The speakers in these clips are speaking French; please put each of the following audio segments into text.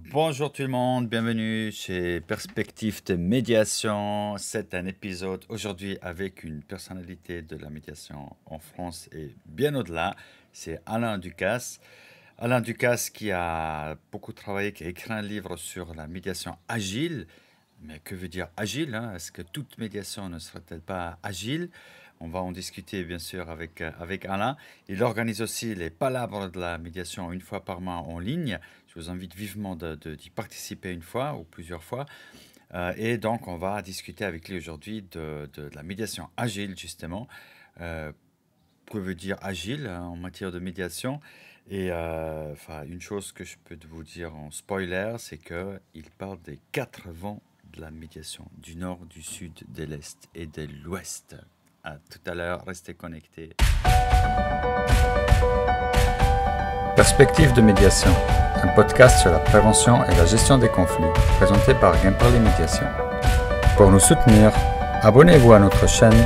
Bonjour tout le monde, bienvenue chez Perspective de médiation. C'est un épisode aujourd'hui avec une personnalité de la médiation en France et bien au-delà. C'est Alain Ducasse. Alain Ducasse qui a beaucoup travaillé, qui a écrit un livre sur la médiation agile. Mais que veut dire agile, hein? Est-ce que toute médiation ne serait-elle pas agile? On va en discuter bien sûr avec Alain. Il organise aussi les palabres de la médiation une fois par mois en ligne. Je vous invite vivement d'y participer une fois ou plusieurs fois. Et donc, on va discuter avec lui aujourd'hui de la médiation agile, justement. Euh, que veut dire agile hein, en matière de médiation? Et une chose que je peux vous dire en spoiler, c'est qu'il parle des quatre vents de la médiation, du nord, du sud, de l'est et de l'ouest. À tout à l'heure, restez connectés. Perspective de médiation, un podcast sur la prévention et la gestion des conflits, présenté par Gainparly Médiation. Pour nous soutenir, abonnez-vous à notre chaîne,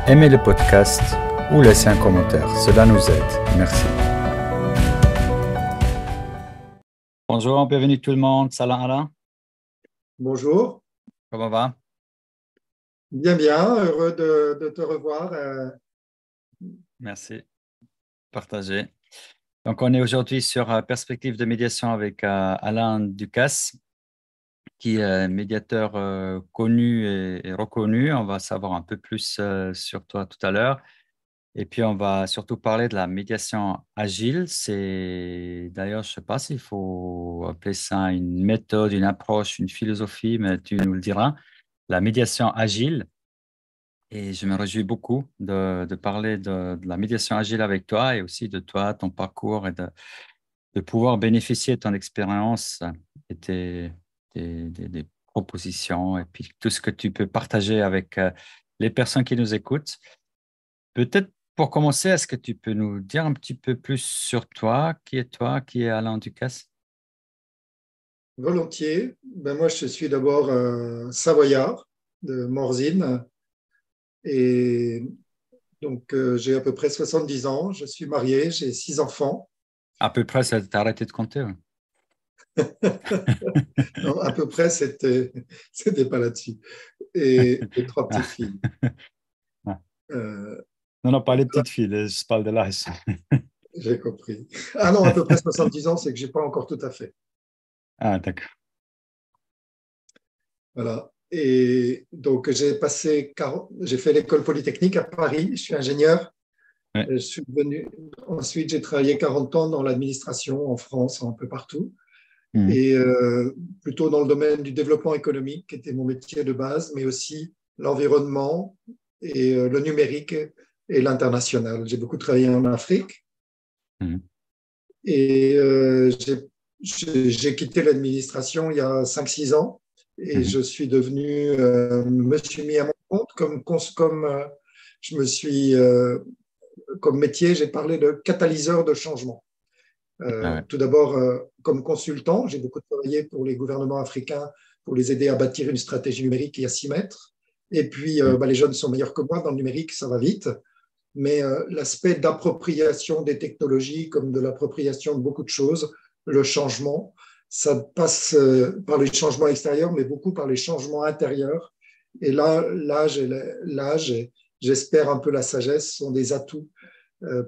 aimez le podcast ou laissez un commentaire. Cela nous aide. Merci. Bonjour, bienvenue tout le monde. Salam Alain. Bonjour. Comment va? Bien, heureux de te revoir. Merci. Partagé. Donc, on est aujourd'hui sur Perspective de médiation avec Alain Ducasse, qui est médiateur connu et reconnu. On va savoir un peu plus sur toi tout à l'heure. Et puis, on va surtout parler de la médiation agile. C'est d'ailleurs, je ne sais pas s'il faut appeler ça une méthode, une approche, une philosophie, mais tu nous le diras. La médiation agile. Et je me réjouis beaucoup de parler de la médiation agile avec toi et aussi de toi, ton parcours et de pouvoir bénéficier de ton expérience et des propositions et puis tout ce que tu peux partager avec les personnes qui nous écoutent. Peut-être pour commencer, est-ce que tu peux nous dire un petit peu plus sur toi, qui est Alain Ducasse? Volontiers. Moi, je suis d'abord savoyard de Morzine et donc j'ai à peu près 70 ans. Je suis marié, j'ai 6 enfants. À peu près, ça t'as arrêté de compter. Ouais. Non, à peu près, c'était pas là-dessus. Et 3 petites Ah. filles. Ah. Euh, Non, non, pas les voilà, petites filles, je parle de l'âge. j'ai compris. Ah non, à peu près 70 ans, c'est que j'ai pas encore tout à fait. Ah, d'accord. Voilà. Et donc, j'ai fait l'école polytechnique à Paris. Je suis ingénieur. Ouais. Ensuite, j'ai travaillé 40 ans dans l'administration en France, un peu partout, Mhm. et plutôt dans le domaine du développement économique, qui était mon métier de base, mais aussi l'environnement et le numérique et l'international. J'ai beaucoup travaillé en Afrique Mhm. et j'ai quitté l'administration il y a 5-6 ans et Mhm. je suis devenu, me suis mis à mon compte comme je me suis comme métier, j'ai parlé de catalyseur de changement. Ah ouais. Tout d'abord, comme consultant, j'ai beaucoup travaillé pour les gouvernements africains pour les aider à bâtir une stratégie numérique et à s'y mettre. Et puis, Mhm. les jeunes sont meilleurs que moi dans le numérique, ça va vite. Mais l'aspect d'appropriation des technologies, comme de l'appropriation de beaucoup de choses, le changement, ça passe par les changements extérieurs, mais beaucoup par les changements intérieurs. Et là, l'âge et j'espère un peu la sagesse sont des atouts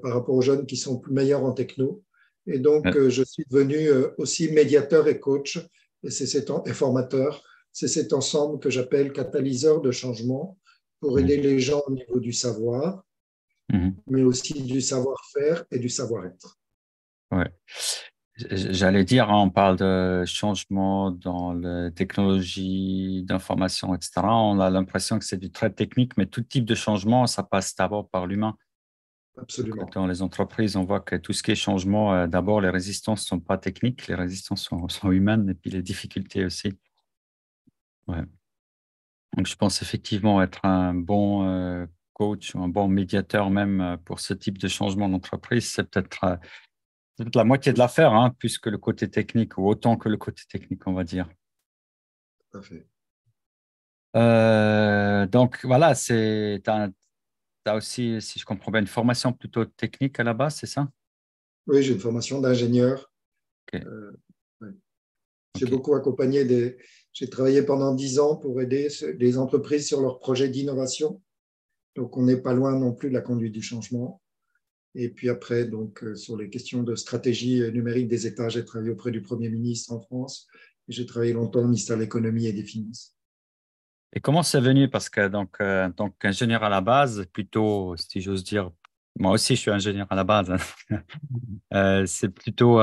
par rapport aux jeunes qui sont plus meilleurs en techno. Et donc, Ouais. je suis devenu aussi médiateur et coach et formateur. C'est cet ensemble que j'appelle catalyseur de changement pour aider Mhm. les gens au niveau du savoir, Mhm. mais aussi du savoir-faire et du savoir-être. Ouais. J'allais dire, hein, on parle de changement dans la technologie d'information, etc. On a l'impression que c'est du très technique, mais tout type de changement, ça passe d'abord par l'humain. Donc, Absolument. dans les entreprises, on voit que tout ce qui est changement, d'abord, les résistances ne sont pas techniques, les résistances sont humaines et puis les difficultés aussi. Ouais. Donc, je pense effectivement être un bon coach ou un bon médiateur même pour ce type de changement d'entreprise, c'est peut-être la moitié de l'affaire, hein, plus que le côté technique ou autant que le côté technique, on va dire. Tout à fait. Donc, voilà, t'as aussi, si je comprends bien, une formation plutôt technique à la base, c'est ça? Oui, j'ai une formation d'ingénieur. Ok. Euh, ouais. J'ai OK. beaucoup accompagné j'ai travaillé pendant 10 ans pour aider les entreprises sur leurs projets d'innovation. Donc, on n'est pas loin non plus de la conduite du changement. Et puis après, donc, sur les questions de stratégie numérique des États, j'ai travaillé auprès du Premier ministre en France. Et j'ai travaillé longtemps au ministère de l'Économie et des Finances. Et comment c'est venu? Parce que donc, en tant qu'ingénieur à la base, plutôt, si j'ose dire, moi aussi je suis ingénieur à la base, hein. C'est plutôt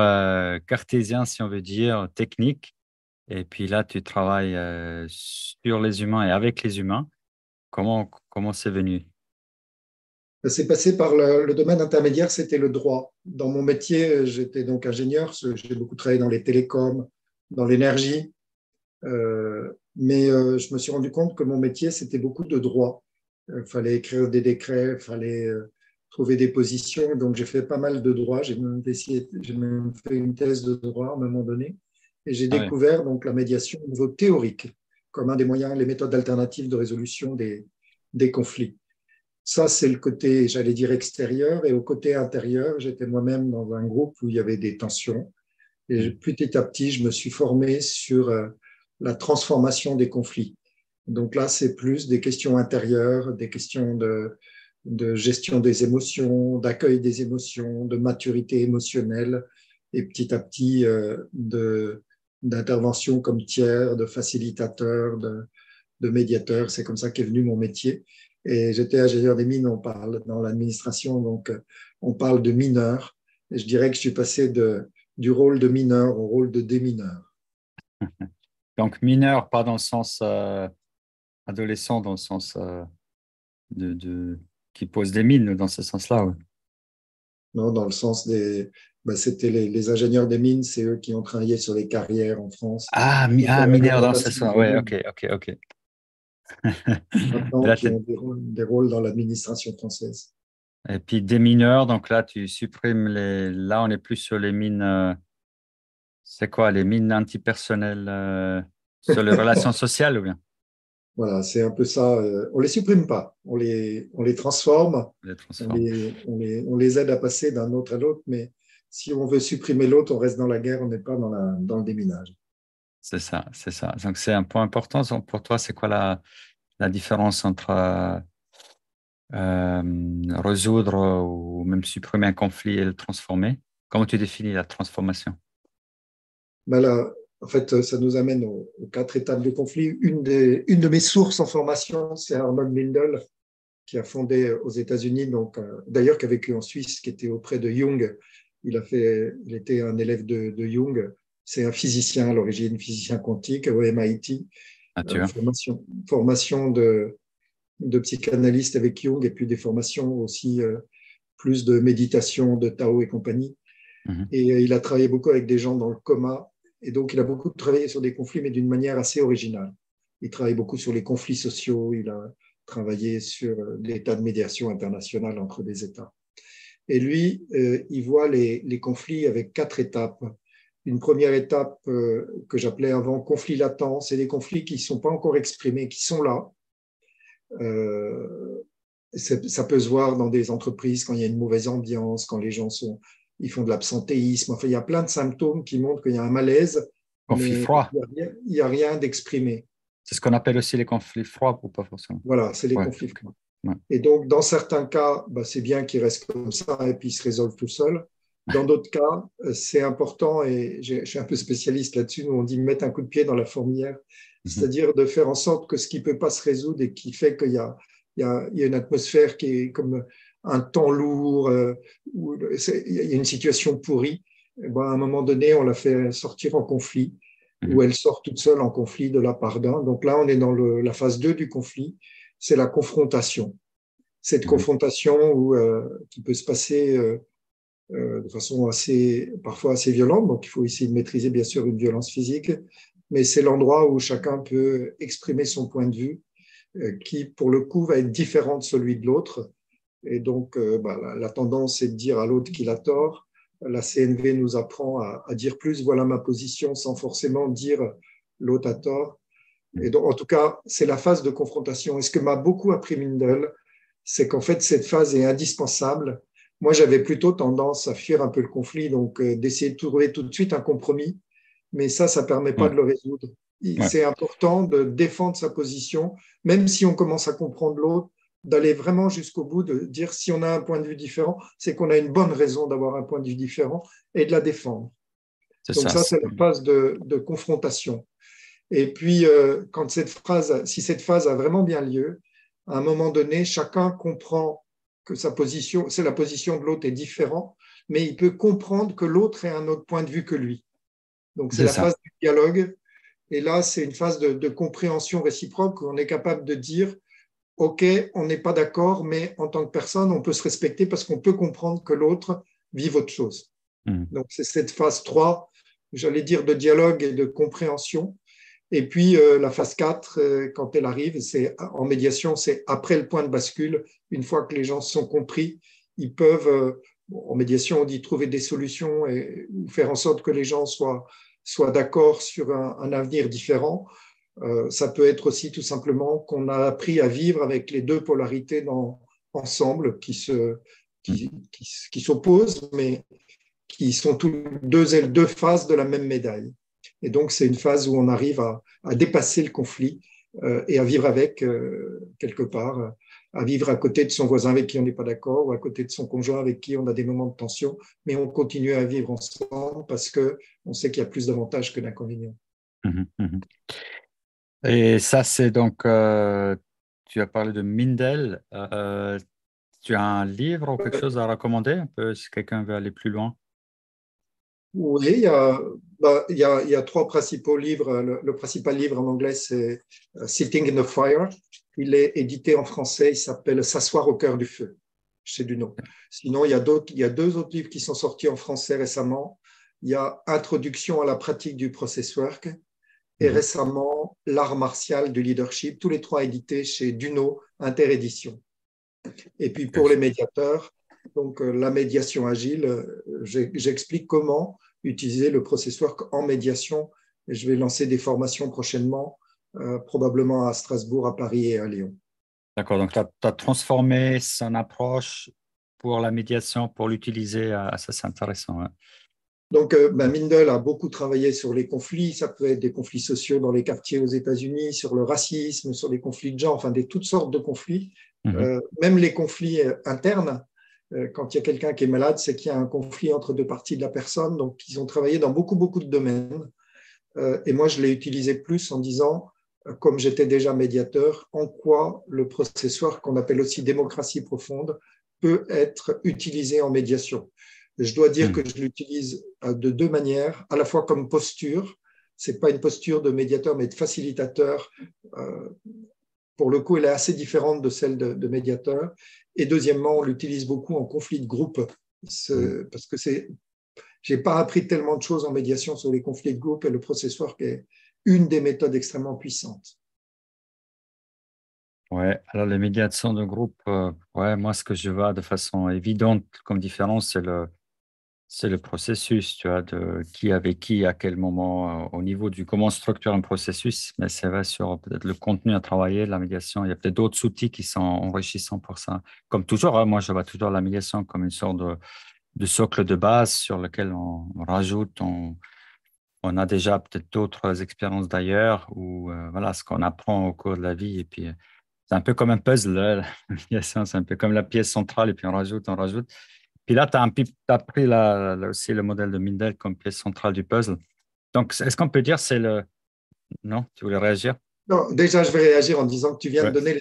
cartésien, si on veut dire, technique. Et puis là, tu travailles sur les humains et avec les humains. Comment c'est venu? C'est passé par le domaine intermédiaire, c'était le droit. Dans mon métier, j'étais donc ingénieur, j'ai beaucoup travaillé dans les télécoms, dans l'énergie, mais je me suis rendu compte que mon métier, c'était beaucoup de droit. Il fallait écrire des décrets, il fallait trouver des positions. Donc, j'ai fait pas mal de droit. J'ai même fait une thèse de droit à un moment donné. Et j'ai Ah oui, découvert donc la médiation au niveau théorique comme un des moyens, les méthodes alternatives de résolution des conflits. Ça, c'est le côté, j'allais dire, extérieur. Et au côté intérieur, j'étais moi-même dans un groupe où il y avait des tensions. Et mm, petit à petit, je me suis formé sur la transformation des conflits. Donc là, c'est plus des questions intérieures, des questions de gestion des émotions, d'accueil des émotions, de maturité émotionnelle, et petit à petit d'intervention comme tiers, de facilitateur, de médiateur. C'est comme ça qu'est venu mon métier. Et j'étais ingénieur des mines, on parle dans l'administration, donc on parle de mineur. Et je dirais que je suis passé du rôle de mineur au rôle de démineur. donc mineur, pas dans le sens adolescent, dans le sens qui pose des mines, dans ce sens-là. Ouais. Non, dans le sens c'était les ingénieurs des mines, c'est eux qui ont travaillé sur les carrières en France, qui étaient la Mineur dans ce réglementation sens. des Ouais, mines, ok, ok, ok. maintenant Là, qui ont des rôles dans l'administration française. et puis des mineurs, donc là, tu supprimes les. Là, on est plus sur les mines. C'est quoi, les mines antipersonnelles sur les relations sociales ou bien? Voilà, c'est un peu ça. On les supprime pas, on les transforme, On les transforme. on les aide à passer d'un autre à l'autre, mais si on veut supprimer l'autre, on reste dans la guerre, on n'est pas dans le déminage. C'est ça, c'est ça. Donc, c'est un point important. Donc, pour toi, c'est quoi la différence entre résoudre ou même supprimer un conflit et le transformer? Comment tu définis la transformation? Ben là, en fait, ça nous amène aux 4 étapes de conflit. Une de mes sources en formation, c'est Arnold Mindel, qui a fondé aux États-Unis, donc d'ailleurs qui a vécu en Suisse, qui était auprès de Jung. Il était un élève de Jung. C'est un physicien à l'origine, physicien quantique au MIT, Nature. formation de psychanalyste avec Jung et puis des formations aussi plus de méditation, de Tao et compagnie. Mhm. Et il a travaillé beaucoup avec des gens dans le coma. Et donc, il a beaucoup travaillé sur des conflits, mais d'une manière assez originale. Il travaille beaucoup sur les conflits sociaux. Il a travaillé sur des tas de médiation internationale entre des États. Et lui, il voit les conflits avec 4 étapes. Une première étape que j'appelais avant conflit latent, c'est des conflits qui ne sont pas encore exprimés, qui sont là. Euh, Ça peut se voir dans des entreprises quand il y a une mauvaise ambiance, quand les gens ils font de l'absentéisme. Enfin, il y a plein de symptômes qui montrent qu'il y a un malaise, Conflit mais froid. il n'y a rien d'exprimé. C'est ce qu'on appelle aussi les conflits froids ou pas forcément? Voilà, c'est les Ouais, conflits ok. froids. Ouais. Et donc, dans certains cas, bah, c'est bien qu'ils restent comme ça et puis ils se résolvent tout seuls. Dans d'autres cas, c'est important, et je suis un peu spécialiste là-dessus, nous on dit mettre un coup de pied dans la fourmilière, Mhm. c'est-à-dire de faire en sorte que ce qui ne peut pas se résoudre et qui fait il y a une atmosphère qui est comme un temps lourd, où il y a une situation pourrie, et ben, à un moment donné, on la fait sortir en conflit, ou Mhm. elle sort toute seule en conflit de la part d'un. Donc là, on est dans la phase 2 du conflit, c'est la confrontation. Cette Mhm. confrontation qui peut se passer de façon parfois assez violente, donc il faut essayer de maîtriser bien sûr une violence physique, mais c'est l'endroit où chacun peut exprimer son point de vue, qui pour le coup va être différent de celui de l'autre. Et donc la tendance est de dire à l'autre qu'il a tort. La CNV nous apprend à dire plus, voilà ma position, sans forcément dire l'autre a tort. Et donc, en tout cas, c'est la phase de confrontation. Et ce que m'a beaucoup appris Mindel, c'est qu'en fait, cette phase est indispensable. Moi, j'avais plutôt tendance à fuir un peu le conflit, donc d'essayer de trouver tout de suite un compromis. mais ça ne permet pas Ouais, de le résoudre. ouais, C'est important de défendre sa position, même si on commence à comprendre l'autre, d'aller vraiment jusqu'au bout, de dire si on a un point de vue différent, c'est qu'on a une bonne raison d'avoir un point de vue différent et de la défendre. c'est Donc ça. ça, c'est la phase de confrontation. Et puis, si cette phase a vraiment bien lieu, à un moment donné, chacun comprend que sa position, c'est la position de l'autre est différente, mais il peut comprendre que l'autre ait un autre point de vue que lui. Donc, c'est C'est la ça. phase du dialogue. Et là, c'est une phase de compréhension réciproque où on est capable de dire, OK, on n'est pas d'accord, mais en tant que personne, on peut se respecter parce qu'on peut comprendre que l'autre vive autre chose. Mhm. Donc, c'est cette phase 3, j'allais dire, de dialogue et de compréhension. Et puis, la phase 4, quand elle arrive, c'est en médiation, c'est après le point de bascule. Une fois que les gens sont compris, ils peuvent, en médiation, on dit trouver des solutions et faire en sorte que les gens soient d'accord sur un avenir différent. Ça peut être aussi tout simplement qu'on a appris à vivre avec les deux polarités ensemble qui s'opposent, mais qui sont tous deux faces de la même médaille. Et donc, c'est une phase où on arrive à dépasser le conflit et à vivre avec, quelque part, à vivre à côté de son voisin avec qui on n'est pas d'accord ou à côté de son conjoint avec qui on a des moments de tension, mais on continue à vivre ensemble parce qu'on sait qu'il y a plus d'avantages que d'inconvénients. Mhm. Mhm. Et ça, c'est donc, tu as parlé de Mindel. Tu as un livre ou quelque chose à recommander un peu si quelqu'un veut aller plus loin? Oui, il y a trois principaux livres. Le principal livre en anglais, c'est Sitting in the Fire. Il est édité en français, il s'appelle S'asseoir au cœur du feu, chez Duno. Sinon, il y a deux autres livres qui sont sortis en français récemment. Il y a Introduction à la pratique du process work et Mhm. récemment L'art martial du leadership, tous les trois édités chez Duno Interédition. Et puis pour les médiateurs, donc la médiation agile, j'explique comment utiliser le process work en médiation. Et je vais lancer des formations prochainement, probablement à Strasbourg, à Paris et à Lyon. D'accord, donc tu as transformé son approche pour la médiation, pour l'utiliser. Ça, c'est intéressant. Ouais. Donc, Mindel a beaucoup travaillé sur les conflits. Ça peut être des conflits sociaux dans les quartiers aux États-Unis, sur le racisme, sur les conflits de genre, enfin, toutes sortes de conflits. Mhm. Même les conflits internes. Quand il y a quelqu'un qui est malade, c'est qu'il y a un conflit entre deux parties de la personne. Donc, ils ont travaillé dans beaucoup, beaucoup de domaines. Et moi, je l'ai utilisé plus en disant, comme j'étais déjà médiateur, en quoi le processus qu'on appelle aussi démocratie profonde peut être utilisé en médiation. Je dois dire Mhm. que je l'utilise de deux manières, à la fois comme posture, c'est pas une posture de médiateur, mais de facilitateur. Euh, pour le coup, elle est assez différente de celle de médiateur. Et deuxièmement, on l'utilise beaucoup en conflit de groupe, Mhm. parce que j'ai pas appris tellement de choses en médiation sur les conflits de groupe et le processeur qui est une des méthodes extrêmement puissantes. Ouais, alors les médiations de groupe, ouais, moi, ce que je vois de façon évidente comme différence, c'est le processus, tu vois, de qui avec qui, à quel moment, au niveau du comment structurer un processus. Mais c'est vrai sur peut-être le contenu à travailler, la médiation, il y a peut-être d'autres outils qui sont enrichissants pour ça. Comme toujours, hein, moi, je vois toujours la médiation comme une sorte de socle de base sur lequel on rajoute, on a déjà peut-être d'autres expériences d'ailleurs ou voilà ce qu'on apprend au cours de la vie. Et puis, c'est un peu comme un puzzle, là, la médiation, c'est un peu comme la pièce centrale et puis on rajoute, on rajoute. Puis là, tu as pris aussi le modèle de Mindel comme pièce centrale du puzzle. Donc, est-ce qu'on peut dire c'est le... Non, tu voulais réagir? Non, déjà, je vais réagir en disant que tu viens de Ouais. donner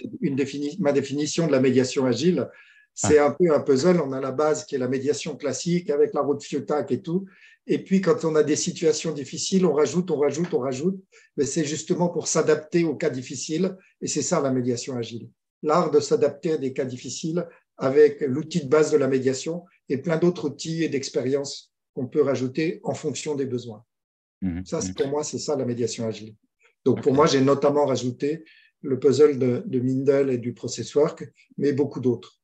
ma définition de la médiation agile. C'est Ah, un peu un puzzle. On a la base qui est la médiation classique avec la route FIOTAC et tout. Et puis, quand on a des situations difficiles, on rajoute, on rajoute, on rajoute. Mais c'est justement pour s'adapter aux cas difficiles. Et c'est ça la médiation agile. L'art de s'adapter à des cas difficiles avec l'outil de base de la médiation et plein d'autres outils et d'expériences qu'on peut rajouter en fonction des besoins. mhm, Ça, mhm. pour moi, c'est ça la médiation agile. Donc, pour moi, OK. j'ai notamment rajouté le puzzle de Mindel et du process work, mais beaucoup d'autres.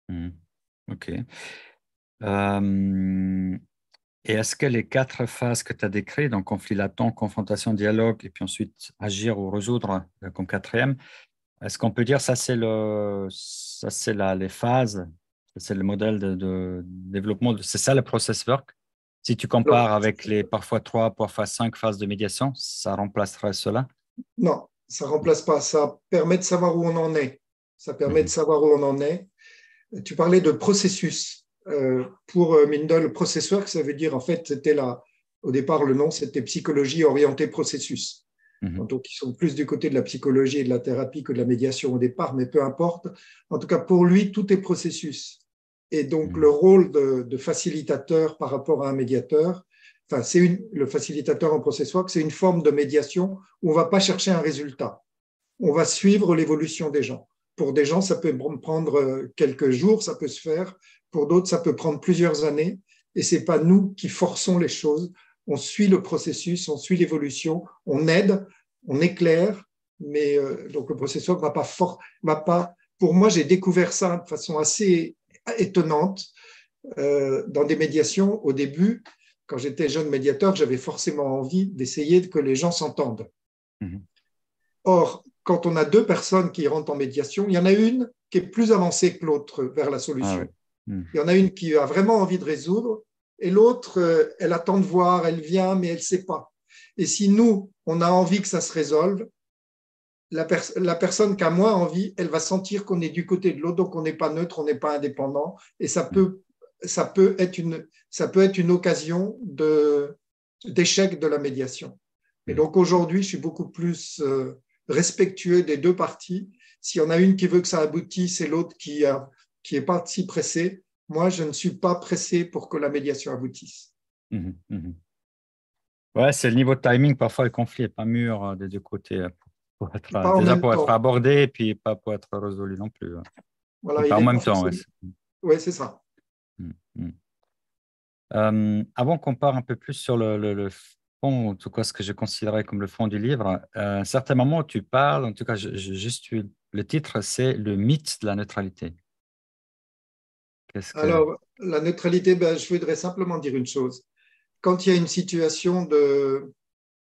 Mhm. OK. Euh, et est-ce que les quatre phases que tu as décrites, donc conflit latent, confrontation, dialogue, et puis ensuite agir ou résoudre comme quatrième, est-ce qu'on peut dire ça c'est les phases, ça, c'est le modèle de développement, c'est ça le process work? Si tu Alors, compares avec les parfois 3, parfois 5 phases de médiation, ça remplacerait cela? non, ça ne remplace pas. Ça permet de savoir où on en est. Ça permet de Mhm, savoir où on en est. Tu parlais de processus. Pour Mindel, le processeur, ça veut dire, en fait, au départ, le nom, c'était psychologie orientée processus. mhm, Donc, ils sont plus du côté de la psychologie et de la thérapie que de la médiation au départ, mais peu importe. En tout cas, pour lui, tout est processus. Et donc, le mhm, rôle de facilitateur par rapport à un médiateur, enfin, le facilitateur en process-work, c'est une forme de médiation où on ne va pas chercher un résultat. On va suivre l'évolution des gens. Pour des gens, ça peut prendre quelques jours, ça peut se faire. Pour d'autres, ça peut prendre plusieurs années. Et ce n'est pas nous qui forçons les choses. On suit le processus, on suit l'évolution, on aide, on éclaire. Mais donc le processus va pas. Pour moi, j'ai découvert ça de façon assez étonnante dans des médiations. Au début, quand j'étais jeune médiateur, j'avais forcément envie d'essayer que les gens s'entendent. mhm. Or, quand on a deux personnes qui rentrent en médiation, il y en a une qui est plus avancée que l'autre vers la Ah oui. solution. Mhm, Il y en a une qui a vraiment envie de résoudre et l'autre, elle attend de voir, elle vient, mais elle ne sait pas. Et si nous, on a envie que ça se résolve, la personne qui a moins envie, elle va sentir qu'on est du côté de l'autre, donc on n'est pas neutre, on n'est pas indépendant, et mhm, ça peut être une occasion d'échec de la médiation. Et mhm. donc aujourd'hui, je suis beaucoup plus respectueux des deux parties. S'il y en a une qui veut que ça aboutisse et l'autre qui est pas si pressée, moi, je ne suis pas pressé pour que la médiation aboutisse. Mhm, mhm. Ouais, c'est le niveau de timing. Parfois, le conflit n'est pas mûr des deux côtés pour être, Pas en déjà même pour être temps. abordé et puis pas pour être résolu non plus. Et Voilà, il pas en n'est pas même temps. Ouais. forcément. Oui, c'est ça. Mm, mm. Avant qu'on parte un peu plus sur le fond, en tout cas ce que je considérais comme le fond du livre, à un certain moment tu parles, en tout cas juste le titre, c'est le mythe de la neutralité. Qu'est-ce que... Alors, la neutralité, ben, je voudrais simplement dire une chose. Quand il y a une situation de, on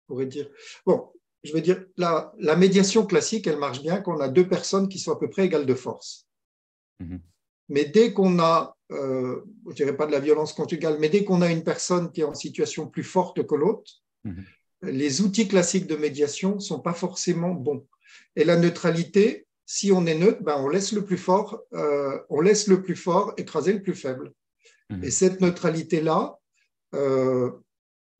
pourrait dire, bon, je veux dire, la médiation classique, elle marche bien quand on a deux personnes qui sont à peu près égales de force. Mhm, Mais dès qu'on a, je ne dirais pas de la violence conjugale, mais dès qu'on a une personne qui est en situation plus forte que l'autre, mhm, les outils classiques de médiation ne sont pas forcément bons. Et la neutralité, si on est neutre, ben on laisse le plus fort écraser le plus faible. Et mhm. cette neutralité-là, euh,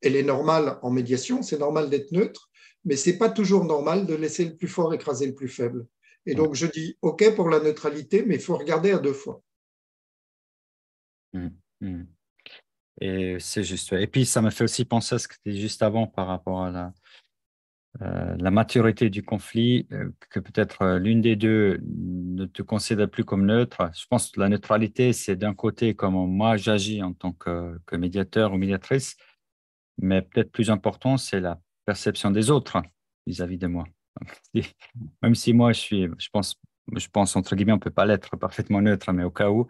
elle est normale en médiation, c'est normal d'être neutre, mais c'est pas toujours normal de laisser le plus fort écraser le plus faible. Et Ouais, donc je dis OK pour la neutralité, mais il faut regarder à deux fois. mhm, mhm. Et c'est juste. Ouais. Et puis ça me fait aussi penser à ce que tu dis juste avant par rapport à la maturité du conflit, que peut-être l'une des deux ne te considère plus comme neutre. Je pense que la neutralité, c'est d'un côté comment moi j'agis en tant que médiateur ou médiatrice, mais peut-être plus important, c'est la perception des autres vis-à-vis de moi. Si- Même si moi, je pense entre guillemets, on peut pas l'être parfaitement neutre, mais au cas où,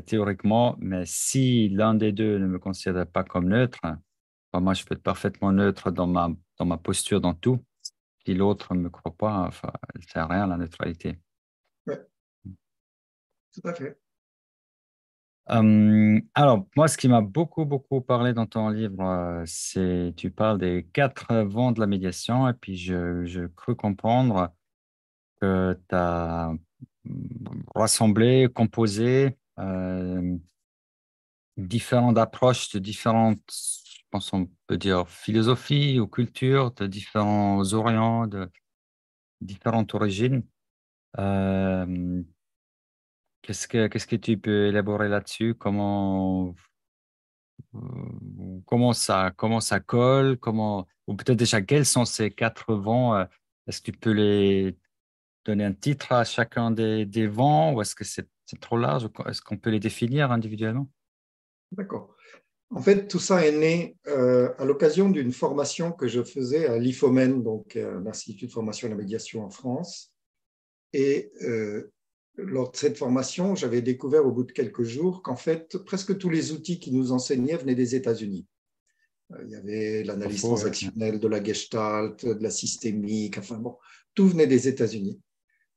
théoriquement, mais si l'un des deux ne me considère pas comme neutre, moi, je peux être parfaitement neutre dans ma posture, dans tout. Si l'autre ne me croit pas, enfin, elle ne sert à rien, la neutralité. Oui, tout à fait. Alors, moi, ce qui m'a beaucoup, beaucoup parlé dans ton livre, c'est, tu parles des quatre vents de la médiation, et puis je crus comprendre que tu as rassemblé, composé différentes approches de différentes, je pense, on peut dire, philosophies ou cultures, de différents orients, de différentes origines. Euh, qu'est-ce que tu peux élaborer là-dessus? Comment ça colle? Ou peut-être déjà, quels sont ces quatre vents? Est-ce que tu peux les donner un titre à chacun des vents ou est-ce que c'est trop large? Est-ce qu'on peut les définir individuellement? D'accord. En fait, tout ça est né à l'occasion d'une formation que je faisais à l'IFOMEN, donc l'Institut de formation et de la médiation en France. Et lors de cette formation, j'avais découvert au bout de quelques jours qu'en fait, presque tous les outils qui nous enseignaient venaient des États-Unis. Il y avait Pas l'analyse faux, ouais. transactionnelle, de la gestalt, de la systémique, enfin bon, tout venait des États-Unis.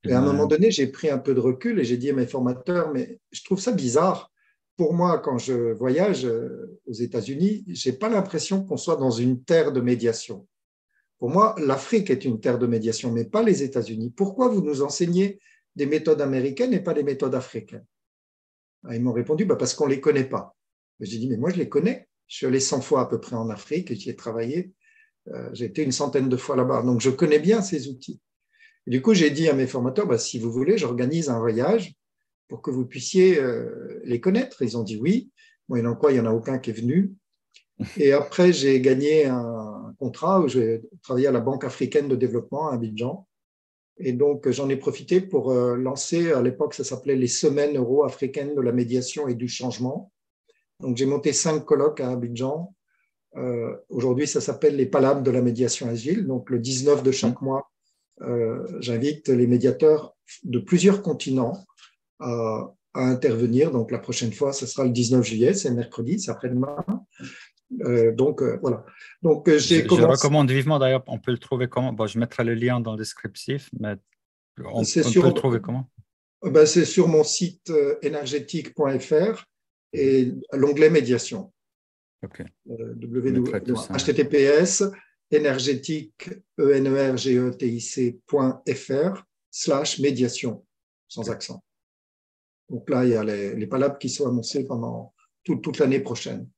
Et à un moment Humain. donné, j'ai pris un peu de recul et j'ai dit à mes formateurs, mais je trouve ça bizarre. pour moi, quand je voyage aux États-Unis, je n'ai pas l'impression qu'on soit dans une terre de médiation. Pour moi, l'Afrique est une terre de médiation, mais pas les États-Unis. Pourquoi vous nous enseignez des méthodes américaines et pas des méthodes africaines? Ils m'ont répondu, parce qu'on ne les connaît pas. J'ai dit, mais moi, je les connais. Je suis allé 100 fois à peu près en Afrique et j'y ai travaillé. J'ai été une centaine de fois là-bas. Donc, je connais bien ces outils. Et du coup, j'ai dit à mes formateurs, si vous voulez, j'organise un voyage pour que vous puissiez les connaître. Ils ont dit oui. Moyennant quoi, il n'y en a aucun qui est venu. Et après, j'ai gagné un contrat où j'ai travaillé à la Banque africaine de développement à Abidjan. Et donc, j'en ai profité pour lancer, à l'époque, ça s'appelait les Semaines euro-africaines de la médiation et du changement. Donc, j'ai monté 5 colloques à Abidjan. Aujourd'hui, ça s'appelle les Palabres de la médiation agile. Donc, le 19 de chaque mois, j'invite les médiateurs de plusieurs continents à intervenir. Donc, la prochaine fois, ce sera le 19 juillet, c'est mercredi, c'est après-demain. Voilà. Donc, je recommande vivement, d'ailleurs, on peut le trouver comment? Bon, je mettrai le lien dans le descriptif, mais on peut le trouver comment? C'est sur mon site énergétique.fr et l'onglet médiation. Okay. https énergétique energetic.fr/médiation sans accent. Donc là, il y a les palabres qui sont annoncées pendant toute l'année prochaine.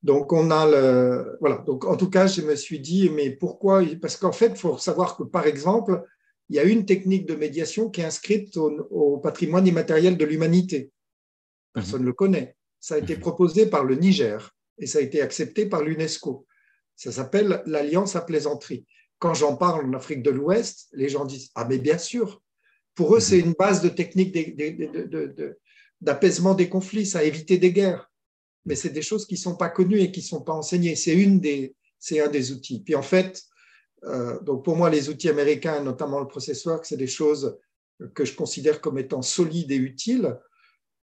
Donc, on a voilà. Donc, en tout cas, je me suis dit, mais pourquoi? Parce qu'en fait, il faut savoir que, par exemple, il y a une technique de médiation qui est inscrite au patrimoine immatériel de l'humanité. Personne ne le connaît. Ça a été proposé par le Niger et ça a été accepté par l'UNESCO. Ça s'appelle l'Alliance à plaisanterie. Quand j'en parle en Afrique de l'Ouest, les gens disent « Ah, mais bien sûr !» Pour eux, c'est une base de technique d'apaisement des conflits, ça a évité des guerres. Mais c'est des choses qui ne sont pas connues et qui ne sont pas enseignées. C'est un des outils. Puis en fait, donc pour moi, les outils américains, notamment le processeur, c'est des choses que je considère comme étant solides et utiles.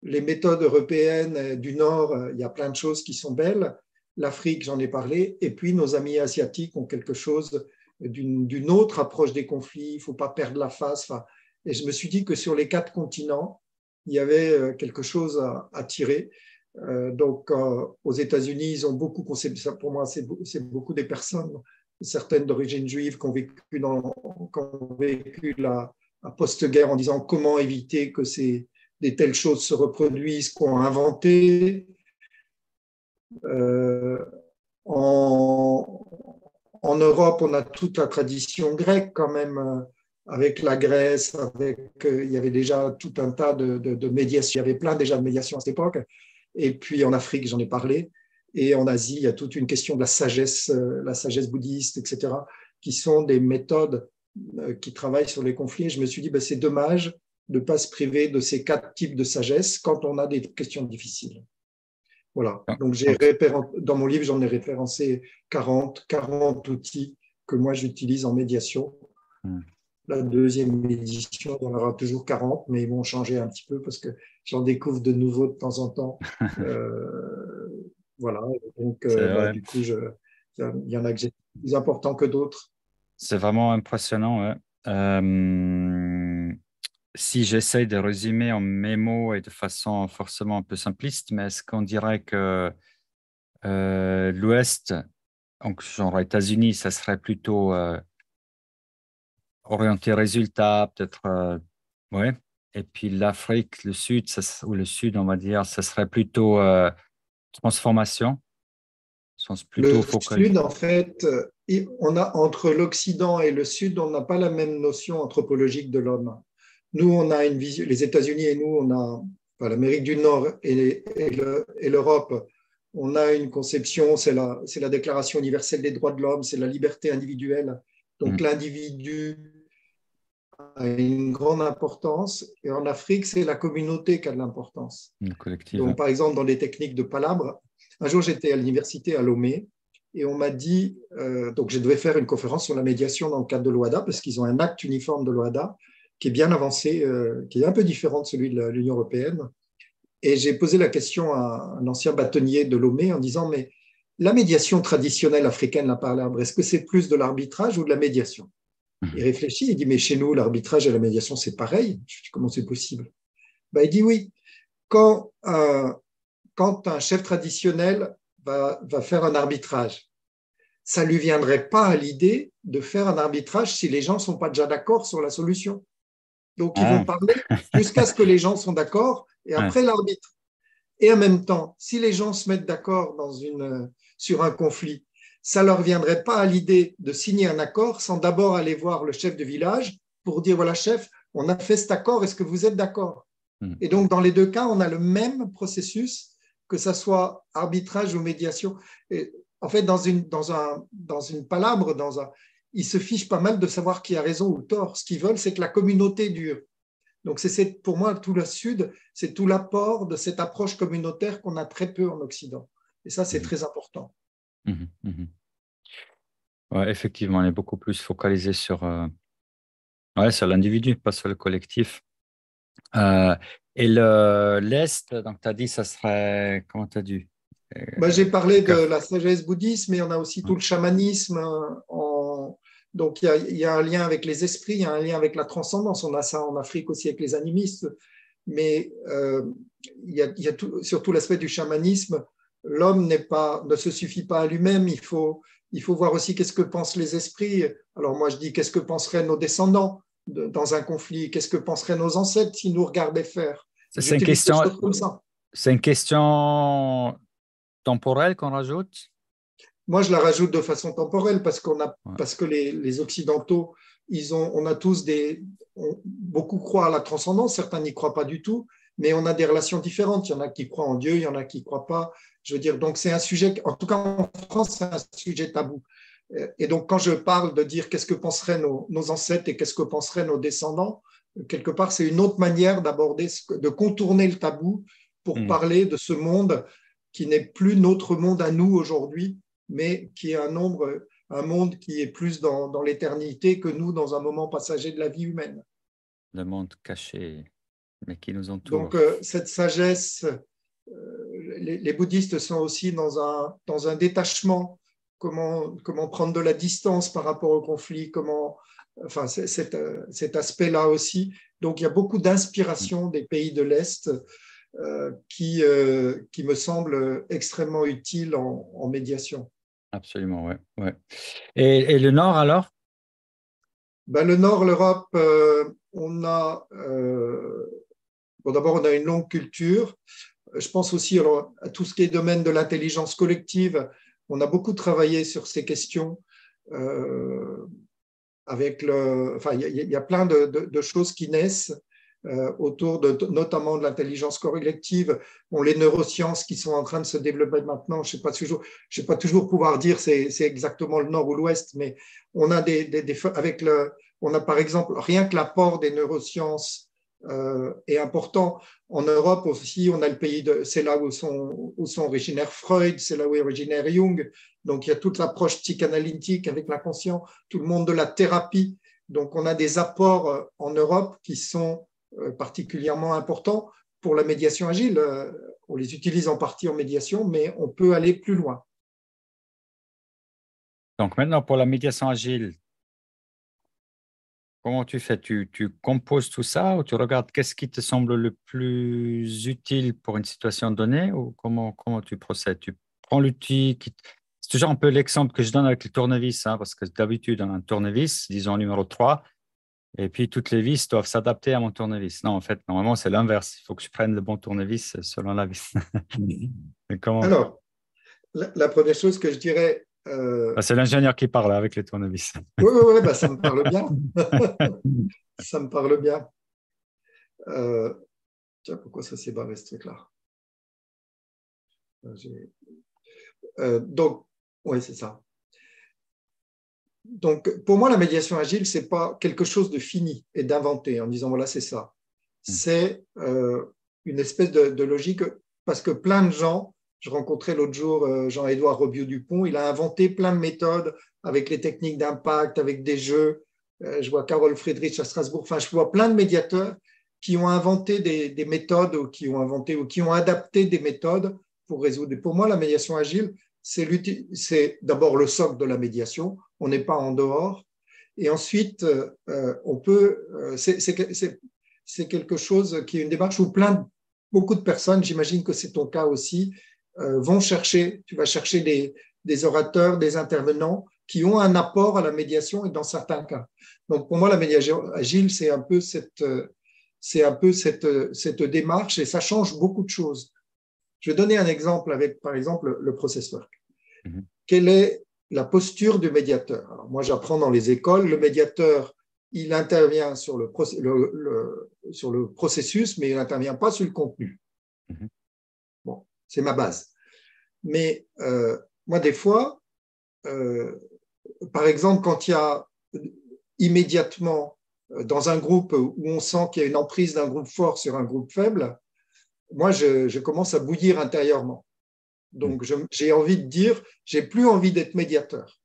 Les méthodes européennes du Nord, il y a plein de choses qui sont belles. L'Afrique, j'en ai parlé. Et puis, nos amis asiatiques ont quelque chose d'une autre approche des conflits. Il ne faut pas perdre la face. Et je me suis dit que sur les 4 continents, il y avait quelque chose à tirer. Donc, aux États-Unis, ils ont beaucoup concepté ça. Pour moi, c'est beaucoup des personnes, certaines d'origine juive, qui ont vécu la post-guerre en disant comment éviter que des telles choses se reproduisent, qu'on a inventé. En Europe, on a toute la tradition grecque quand même, avec la Grèce, il y avait déjà tout un tas de médiations. Il y avait plein déjà de médiations à cette époque. Et puis en Afrique, j'en ai parlé. Et en Asie, il y a toute une question de la sagesse bouddhiste, etc., qui sont des méthodes qui travaillent sur les conflits. Et je me suis dit, c'est dommage de ne pas se priver de ces 4 types de sagesse quand on a des questions difficiles. Voilà. Donc, dans mon livre, j'en ai référencé 40 outils que moi, j'utilise en médiation. La deuxième édition, il y en aura toujours 40, mais ils vont changer un petit peu parce que j'en découvre de nouveaux de temps en temps. Voilà. Donc, du coup, il y en a que j'ai plus importants que d'autres. C'est vraiment impressionnant. Si j'essaie de résumer en mes mots et de façon forcément un peu simpliste, mais est-ce qu'on dirait que l'Ouest, donc genre États-Unis, ça serait plutôt orienté résultat, peut-être, ouais. Et puis l'Afrique, le Sud, ou le Sud, on va dire, ça serait plutôt transformation, le Sud, en fait, entre l'Occident et le Sud, on n'a pas la même notion anthropologique de l'homme. Nous, on a une vision, les États-Unis et nous, on a, l'Amérique du Nord et l'Europe, on a une conception, c'est la Déclaration universelle des droits de l'homme, c'est la liberté individuelle. Donc l'individu a une grande importance. Et en Afrique, c'est la communauté qui a de l'importance. Donc, par exemple, dans les techniques de palabres, un jour, j'étais à l'université à Lomé et on m'a dit, donc je devais faire une conférence sur la médiation dans le cadre de l'OADA parce qu'ils ont un acte uniforme de l'OADA qui est bien avancé, qui est un peu différent de celui de l'Union européenne. Et j'ai posé la question à un ancien bâtonnier de Lomé en disant, mais la médiation traditionnelle africaine, la palabre, est-ce que c'est plus de l'arbitrage ou de la médiation? Il réfléchit, il dit, mais chez nous, l'arbitrage et la médiation, c'est pareil. Je dis, comment c'est possible? Il dit oui. Quand quand un chef traditionnel va faire un arbitrage, ça ne lui viendrait pas à l'idée de faire un arbitrage si les gens ne sont pas déjà d'accord sur la solution. Donc, ils vont Ah, parler jusqu'à ce que les gens sont d'accord et ouais. après l'arbitre. Et en même temps, si les gens se mettent d'accord sur un conflit, ça ne leur viendrait pas à l'idée de signer un accord sans d'abord aller voir le chef de village pour dire, voilà, chef, on a fait cet accord, est-ce que vous êtes d'accord? Mm. Et donc, dans les deux cas, on a le même processus, que ce soit arbitrage ou médiation. Et en fait, dans une palabre, ils se fichent pas mal de savoir qui a raison ou tort. Ce qu'ils veulent, c'est que la communauté dure. Donc, pour moi, tout le Sud, c'est tout l'apport de cette approche communautaire qu'on a très peu en Occident. Et ça, c'est Mhm. très important. Mhm. Mhm. Ouais, effectivement, on est beaucoup plus focalisé ouais, sur l'individu, pas sur le collectif. Euh, et l'Est, donc tu as dit, ça serait, comment tu as dit? Ben, j'ai parlé de Caf- la sagesse bouddhiste, mais on a aussi ouais. tout le chamanisme. Donc, il y a un lien avec les esprits, il y a un lien avec la transcendance. On a ça en Afrique aussi avec les animistes. Mais il y a surtout l'aspect du chamanisme. L'homme ne se suffit pas à lui-même. Il faut voir aussi qu'est-ce que pensent les esprits. Alors moi, je dis qu'est-ce que penseraient nos descendants dans un conflit? Qu'est-ce que penseraient nos ancêtres s'ils nous regardaient faire? C'est une J'utilise des question, choses comme ça. c'est une question temporelle qu'on rajoute? Moi, je la rajoute de façon temporelle Ouais. parce que les Occidentaux, on a tous beaucoup croient à la transcendance, certains n'y croient pas du tout, mais on a des relations différentes. Il y en a qui croient en Dieu, il y en a qui ne croient pas. Je veux dire, donc c'est un sujet, en tout cas en France, c'est un sujet tabou. Et donc, quand je parle de dire qu'est-ce que penseraient nos ancêtres et qu'est-ce que penseraient nos descendants, quelque part, c'est une autre manière d'aborder, de contourner le tabou pour Mm. parler de ce monde qui n'est plus notre monde à nous aujourd'hui, mais qui est un monde qui est plus dans l'éternité que nous dans un moment passager de la vie humaine. Le monde caché, mais qui nous Donc, entoure. cette sagesse, les bouddhistes sont aussi dans un détachement, comment prendre de la distance par rapport au conflit, enfin, cet aspect-là aussi. Donc, il y a beaucoup Mm. d'inspiration des pays de l'Est qui me semble extrêmement utile en médiation. Absolument, ouais, ouais. Et le Nord alors? Ben, le Nord, l'Europe, bon, d'abord, on a une longue culture. Je pense aussi alors, à tout ce qui est domaine de l'intelligence collective. On a beaucoup travaillé sur ces questions. euh, enfin, il y a plein de choses qui naissent autour notamment de l'intelligence collective. Bon, les neurosciences qui sont en train de se développer maintenant, je sais pas toujours pouvoir dire c'est exactement le nord ou l'ouest, mais on a on a par exemple rien que l'apport des neurosciences est important. En Europe aussi, on a le pays c'est là où sont originaires Freud, c'est là où est originaire Jung. Donc il y a toute l'approche psychanalytique avec l'inconscient, tout le monde de la thérapie. Donc on a des apports en Europe qui sont particulièrement importants pour la médiation agile. On les utilise en partie en médiation, mais on peut aller plus loin. Donc maintenant, pour la médiation agile, comment tu fais? Tu composes tout ça ou tu regardes qu'est-ce qui te semble le plus utile pour une situation donnée ou comment tu procèdes? Tu prends l'outil C'est toujours un peu l'exemple que je donne avec le tournevis, hein, parce que d'habitude, on a un tournevis, disons numéro 3, et puis toutes les vis doivent s'adapter à mon tournevis. Non, en fait, normalement, c'est l'inverse. Il faut que je prenne le bon tournevis selon la vis. Et comment? Alors, la première chose que je dirais, Ah, c'est l'ingénieur qui parle avec les tournevis. oui, oui, oui, bah, ça me parle bien. Ça me parle bien. Euh, Tiens, pourquoi ça s'est barré ce truc-là? Donc, oui, c'est ça. Donc, pour moi, la médiation agile, c'est pas quelque chose de fini et d'inventé en disant voilà, c'est ça. C'est une espèce de logique parce que plein de gens, je rencontrais l'autre jour Jean-Édouard Robiot-Dupont, il a inventé plein de méthodes avec les techniques d'impact, avec des jeux. Je vois Carole Friedrich à Strasbourg, enfin, je vois plein de médiateurs qui ont inventé des méthodes ou qui ont inventé ou qui ont adapté des méthodes pour résoudre. Pour moi, la médiation agile, c'est d'abord le socle de la médiation. On n'est pas en dehors. Et ensuite, c'est quelque chose qui est une démarche où beaucoup de personnes, j'imagine que c'est ton cas aussi, tu vas chercher des orateurs, des intervenants qui ont un apport à la médiation et dans certains cas. Donc pour moi, la médiation agile, c'est un peu cette démarche et ça change beaucoup de choses. Je vais donner un exemple avec, par exemple, le process work. Mhm. Quelle est la posture du médiateur? Alors, moi, j'apprends dans les écoles, le médiateur, il intervient sur sur le processus, mais il n'intervient pas sur le contenu. Mhm. Bon, c'est ma base. Mais moi, des fois, euh, par exemple, quand il y a immédiatement dans un groupe où on sent qu'il y a une emprise d'un groupe fort sur un groupe faible, moi, je commence à bouillir intérieurement. Donc, j'ai envie de dire, j'ai plus envie d'être médiateur.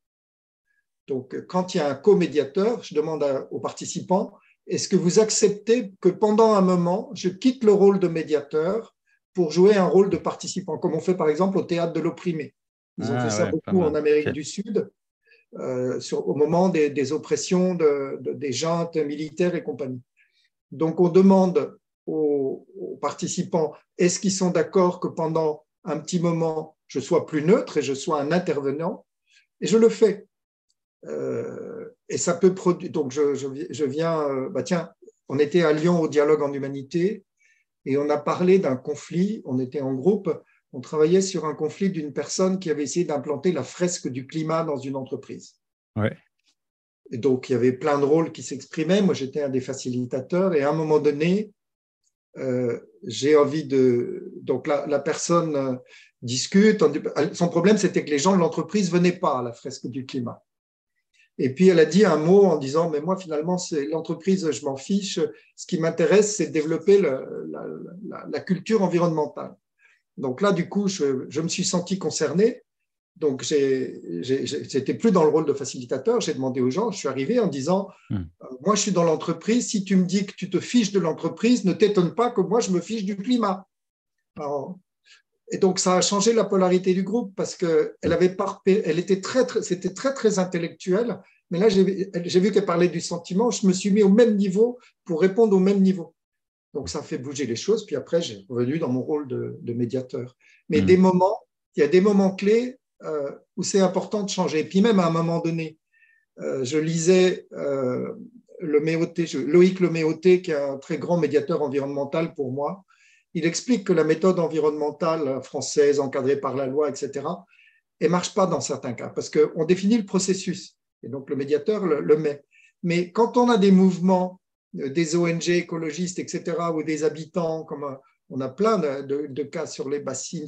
Donc, quand il y a un co-médiateur, je demande aux participants, est-ce que vous acceptez que pendant un moment, je quitte le rôle de médiateur pour jouer un rôle de participant, comme on fait par exemple au théâtre de l'opprimé. Ils ont fait Ah ça ouais, pas beaucoup en mal. Amérique Ok. du Sud, au moment des oppressions des juntes militaires et compagnie. Donc, on demande aux participants, est-ce qu'ils sont d'accord que pendant un petit moment, je sois plus neutre et je sois un intervenant? Et je le fais. Et ça peut produire. Donc, je viens. Tiens, on était à Lyon au dialogue en humanité et on a parlé d'un conflit. On était en groupe. On travaillait sur un conflit d'une personne qui avait essayé d'implanter la fresque du climat dans une entreprise. Ouais. Et donc, il y avait plein de rôles qui s'exprimaient. Moi, j'étais un des facilitateurs. Et à un moment donné, j'ai envie de. Donc, la personne discute. Son problème, c'était que les gens de l'entreprise ne venaient pas à la fresque du climat. Et puis, elle a dit un mot en disant, mais moi, finalement, c'est l'entreprise, je m'en fiche. Ce qui m'intéresse, c'est de développer la culture environnementale. Donc là, du coup, je me suis senti concerné. Donc, j'étais plus dans le rôle de facilitateur. J'ai demandé aux gens, je suis arrivé en disant, Mhm. moi, je suis dans l'entreprise. Si tu me dis que tu te fiches de l'entreprise, ne t'étonne pas que moi, je me fiche du climat. Alors, et donc, ça a changé la polarité du groupe parce que elle était c'était très, très intellectuel. Mais là, j'ai vu qu'elle parlait du sentiment. Je me suis mis au même niveau pour répondre au même niveau. Donc, ça fait bouger les choses. Puis après, j'ai revenu dans mon rôle de médiateur. Mais Mhm. il y a des moments clés où c'est important de changer. Et puis même à un moment donné, je lisais Loïc Leméoté, qui est un très grand médiateur environnemental pour moi. Il explique que la méthode environnementale française, encadrée par la loi, etc., elle ne marche pas dans certains cas, parce qu'on définit le processus, et donc le médiateur le met. Mais quand on a des mouvements, des ONG écologistes, etc., ou des habitants, comme on a plein de cas sur les bassines,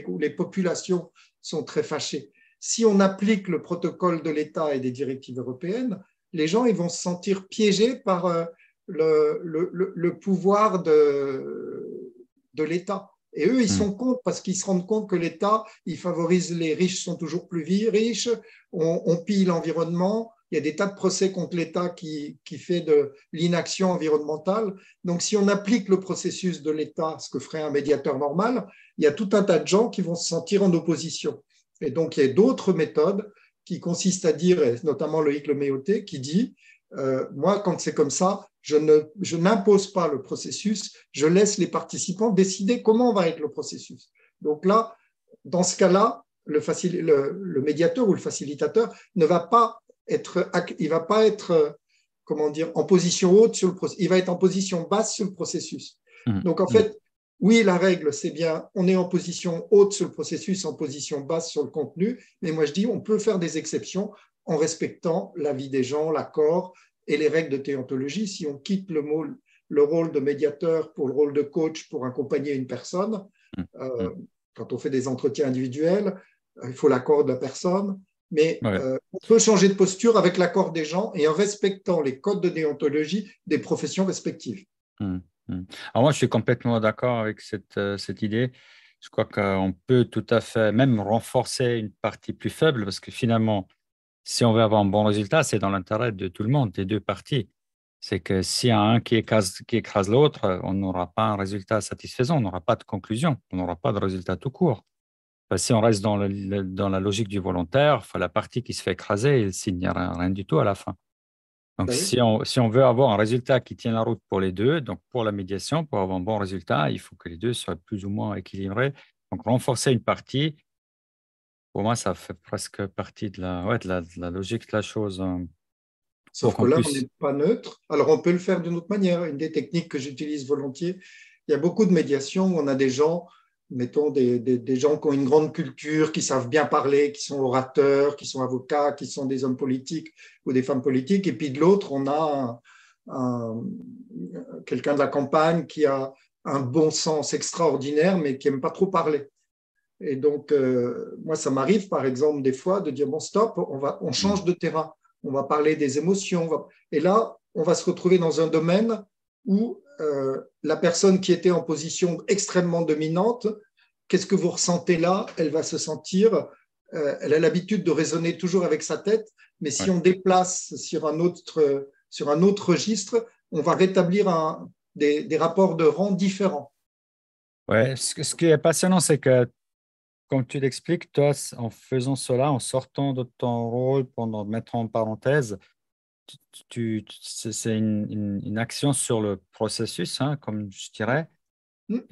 où les populations sont très fâchées. Si on applique le protocole de l'État et des directives européennes, les gens ils vont se sentir piégés par le pouvoir de l'État. Et eux, ils Mhm. sont contre parce qu'ils se rendent compte que l'État, il favorise les riches, sont toujours plus riches, on pille l'environnement, il y a des tas de procès contre l'État qui fait de l'inaction environnementale. Donc, si on applique le processus de l'État, ce que ferait un médiateur normal, il y a tout un tas de gens qui vont se sentir en opposition. Et donc, il y a d'autres méthodes qui consistent à dire, et notamment Loïc Leméoté, qui dit moi, quand c'est comme ça, je n'impose pas le processus, je laisse les participants décider comment va être le processus. Donc là, dans ce cas-là, le médiateur ou le facilitateur ne va pas être, il va pas être, comment dire, en position haute sur le processus, il va être en position basse sur le processus. Mhm. Donc en Mhm. fait, oui, la règle, c'est bien, on est en position haute sur le processus, en position basse sur le contenu, mais moi je dis, on peut faire des exceptions en respectant l'avis des gens, l'accord et les règles de déontologie. Si on quitte le rôle de médiateur pour le rôle de coach pour accompagner une personne, Mhm. quand on fait des entretiens individuels, il faut l'accord de la personne, mais Ouais. on peut changer de posture avec l'accord des gens et en respectant les codes de déontologie des professions respectives. Mhm. Mhm. Alors moi, je suis complètement d'accord avec cette idée. Je crois qu'on peut tout à fait même renforcer une partie plus faible parce que finalement, si on veut avoir un bon résultat, c'est dans l'intérêt de tout le monde, des deux parties. C'est que s'il y a un qui écrase l'autre, on n'aura pas un résultat satisfaisant, on n'aura pas de conclusion, on n'aura pas de résultat tout court. Enfin, si on reste dans la logique du volontaire, enfin, la partie qui se fait écraser, il n'y a rien du tout à la fin. Donc, Ben oui. si on veut avoir un résultat qui tient la route pour les deux, donc pour la médiation, pour avoir un bon résultat, il faut que les deux soient plus ou moins équilibrés. Donc, renforcer une partie, pour moi, ça fait presque partie de la logique de la chose, pour Sauf que qu'on là, on puisse. n'est pas neutre. Alors, on peut le faire d'une autre manière. Une des techniques que j'utilise volontiers, il y a beaucoup de médiations où on a des gens, mettons, des gens qui ont une grande culture, qui savent bien parler, qui sont orateurs, qui sont avocats, qui sont des hommes politiques ou des femmes politiques. Et puis de l'autre, on a quelqu'un de la campagne qui a un bon sens extraordinaire, mais qui n'aime pas trop parler. Et donc, moi, ça m'arrive, par exemple, des fois, de dire, bon, stop, on Hmm. change de terrain, on va parler des émotions. Et là, on va se retrouver dans un domaine où la personne qui était en position extrêmement dominante, qu'est-ce que vous ressentez là? Elle va se sentir, elle a l'habitude de raisonner toujours avec sa tête, mais si Ouais. on déplace sur un autre registre, on va rétablir des rapports de rang différents. Ouais. Ce qui est passionnant, c'est que, comme tu l'expliques, toi, en faisant cela, en sortant de ton rôle, pendant mettre en parenthèse, c'est une action sur le processus, hein, comme je dirais.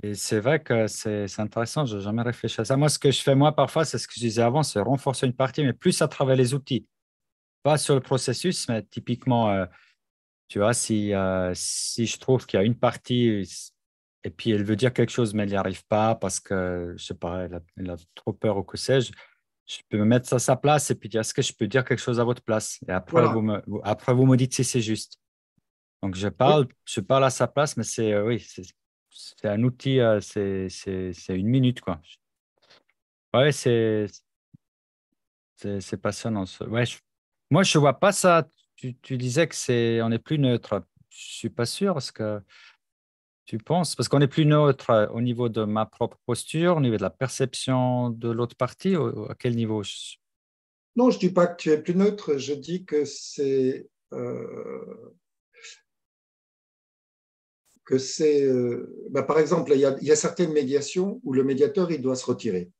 Et c'est vrai que c'est intéressant, je n'ai jamais réfléchi à ça. Moi, ce que je fais, moi, parfois, c'est ce que je disais avant, c'est renforcer une partie, mais plus à travers les outils. Pas sur le processus, mais typiquement, tu vois, si je trouve qu'il y a une partie et puis elle veut dire quelque chose, mais elle n'y arrive pas parce que, je sais pas, elle a trop peur ou que sais-je, je peux me mettre à sa place et puis dire, est-ce que je peux dire quelque chose à votre place? Et après, Voilà. après, vous me dites si c'est juste. Donc, Oui. je parle à sa place, mais oui, c'est un outil, c'est une minute, quoi. Ouais, c'est passionnant. Ouais, moi, je vois pas ça. Tu disais que on est plus neutre. Je suis pas sûr parce que tu penses, parce qu'on est plus neutre au niveau de ma propre posture, au niveau de la perception de l'autre partie, à quel niveau? Non, je ne dis pas que tu es plus neutre, je dis que c'est par exemple, il y a certaines médiations où le médiateur il doit se retirer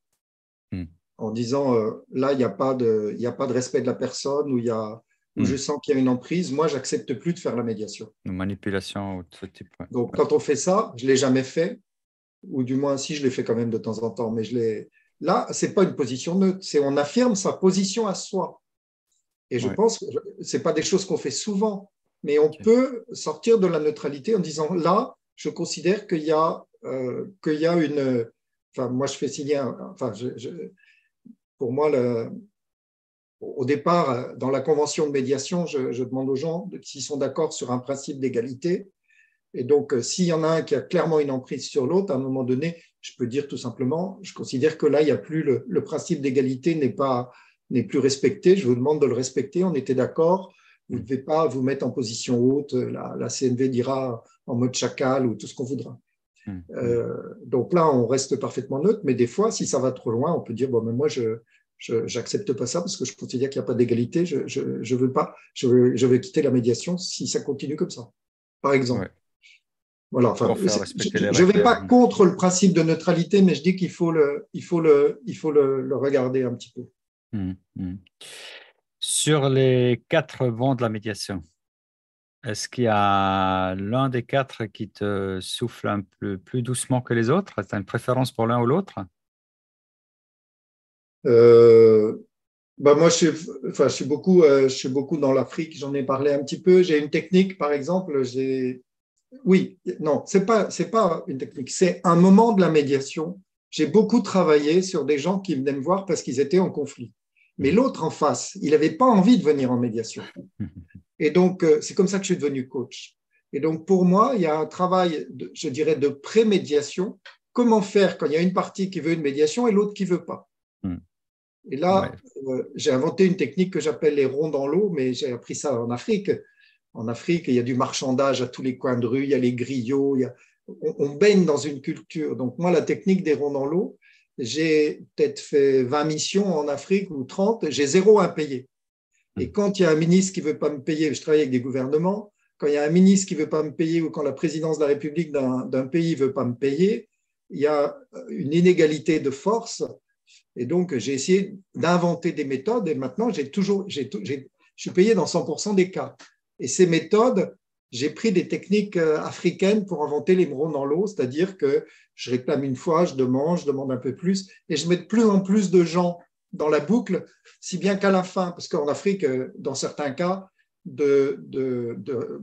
Hmm, en disant là, il y a pas de respect de la personne, où hmm. je sens qu'il y a une emprise, moi, j'accepte plus de faire la médiation. Une manipulation ou de ce type. Ouais. Donc, Ouais. quand on fait ça, je ne l'ai jamais fait, ou du moins, si je l'ai fait quand même de temps en temps, mais là, ce n'est pas une position neutre, c'est on affirme sa position à soi. Et je Ouais. pense que ce n'est pas des choses qu'on fait souvent, mais on Ok. peut sortir de la neutralité en disant là, je considère qu'il y a une. Enfin, moi, je fais signer. Enfin, pour moi, au départ, dans la convention de médiation, je demande aux gens s'ils sont d'accord sur un principe d'égalité. Et donc, s'il y en a un qui a clairement une emprise sur l'autre, à un moment donné, je peux dire tout simplement, je considère que là, il y a plus le principe d'égalité n'est plus respecté. Je vous demande de le respecter. On était d'accord. Vous ne Hmm, devez pas vous mettre en position haute. La CNV dira en mode chacal ou tout ce qu'on voudra. hmm, hmm. Donc là, on reste parfaitement neutre. Mais des fois, si ça va trop loin, on peut dire bon, mais moi, j'accepte pas ça parce que je considère qu'il n'y a pas d'égalité. Je veux pas. Je veux quitter la médiation si ça continue comme ça. Par exemple. Ouais. Voilà, enfin, Pour faire respecter les je ne vais règles. pas contre le principe de neutralité, mais je dis qu'il faut le regarder un petit peu. Hmm, hmm. Sur les quatre vents de la médiation, est-ce qu'il y a l'un des quatre qui te souffle un peu plus doucement que les autres? Tu as une préférence pour l'un ou l'autre? Euh, moi, je suis beaucoup dans l'Afrique, j'en ai parlé un petit peu. J'ai une technique, par exemple, oui, non, c'est pas une technique, c'est un moment de la médiation. J'ai beaucoup travaillé sur des gens qui venaient me voir parce qu'ils étaient en conflit. Mais Hmm, l'autre en face, il n'avait pas envie de venir en médiation. hmm, Et donc, c'est comme ça que je suis devenu coach. Et donc, pour moi, il y a un travail, je dirais, de prémédiation. Comment faire quand il y a une partie qui veut une médiation et l'autre qui ne veut pas? hmm. Et Ouais. là, j'ai inventé une technique que j'appelle les ronds dans l'eau, mais j'ai appris ça en Afrique. En Afrique, il y a du marchandage à tous les coins de rue, il y a les griots, on baigne dans une culture. Donc, moi, la technique des ronds dans l'eau, j'ai peut-être fait 20 missions en Afrique ou 30, j'ai zéro impayé. Hmm, Et quand il y a un ministre qui ne veut pas me payer, je travaille avec des gouvernements, quand il y a un ministre qui ne veut pas me payer ou quand la présidence de la République d'un pays ne veut pas me payer, il y a une inégalité de force. Et donc, j'ai essayé d'inventer des méthodes et maintenant, je suis payé dans 100% des cas. Et ces méthodes, j'ai pris des techniques africaines pour inventer les morons dans l'eau, c'est-à-dire que je réclame une fois, je demande un peu plus, et je mets de plus en plus de gens dans la boucle, si bien qu'à la fin, parce qu'en Afrique, dans certains cas, de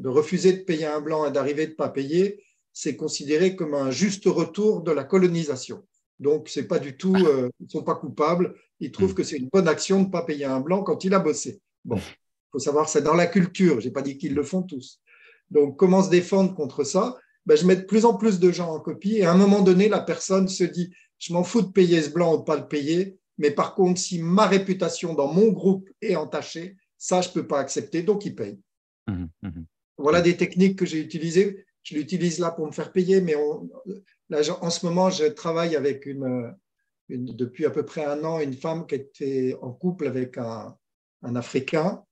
refuser de payer un blanc et d'arriver de ne pas payer, c'est considéré comme un juste retour de la colonisation. Donc, c'est pas du tout, ils ne sont pas coupables, ils trouvent que c'est une bonne action de ne pas payer un blanc quand il a bossé. Bon, il faut savoir, c'est dans la culture, je n'ai pas dit qu'ils le font tous. Donc, comment se défendre contre ça? Ben, je mets de plus en plus de gens en copie et à un moment donné, la personne se dit, je m'en fous de payer ce blanc ou de ne pas le payer, mais par contre, si ma réputation dans mon groupe est entachée, ça, je ne peux pas accepter, donc il paye. Voilà des techniques que j'ai utilisées. Je l'utilise là pour me faire payer, mais là, en ce moment, je travaille avec depuis à peu près un an, une femme qui était en couple avec un Africain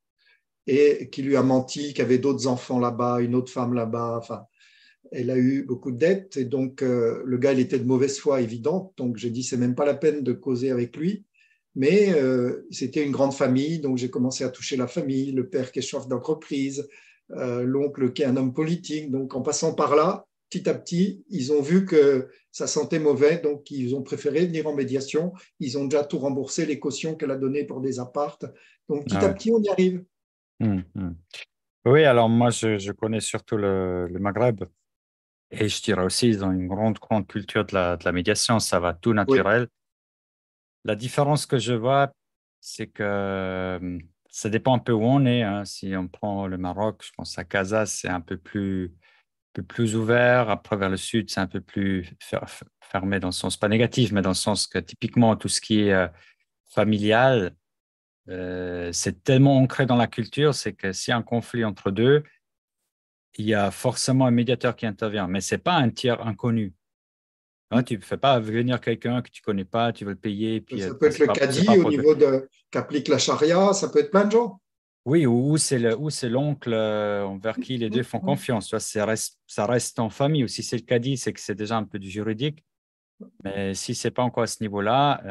et qui lui a menti, qui avait d'autres enfants là-bas, une autre femme là-bas. Enfin, elle a eu beaucoup de dettes et donc le gars, il était de mauvaise foi évidente. Donc j'ai dit, c'est même pas la peine de causer avec lui. Mais c'était une grande famille, donc j'ai commencé à toucher la famille, le père qui est chef d'entreprise, l'oncle qui est un homme politique. Donc en passant par là, petit à petit, ils ont vu que ça sentait mauvais, donc ils ont préféré venir en médiation. Ils ont déjà tout remboursé, les cautions qu'elle a données pour des appartes. Donc petit à petit, on y arrive. Oui, alors moi, je connais surtout le Maghreb et je dirais aussi, ils ont une grande culture de la médiation, ça va tout Oui, naturel. La différence que je vois, c'est que ça dépend un peu où on est, hein. Si on prend le Maroc, je pense à Casa, c'est peu plus ouvert. Après, vers le sud, c'est un peu plus fermé dans le sens, pas négatif, mais dans le sens que typiquement, tout ce qui est familial, c'est tellement ancré dans la culture, c'est que s'il y a un conflit entre deux, il y a forcément un médiateur qui intervient, mais c'est pas un tiers inconnu. Hein, tu ne fais pas venir quelqu'un que tu connais pas, tu veux le payer, puis ça peut être le c'est pas cadi au pour niveau qu'applique la charia, ça peut être plein de gens. oui, ou c'est l'oncle envers qui les deux font confiance. Tu vois, ça reste en famille. Ou si c'est le caddie, c'est que c'est déjà un peu du juridique. Mais si c'est pas encore à ce niveau-là,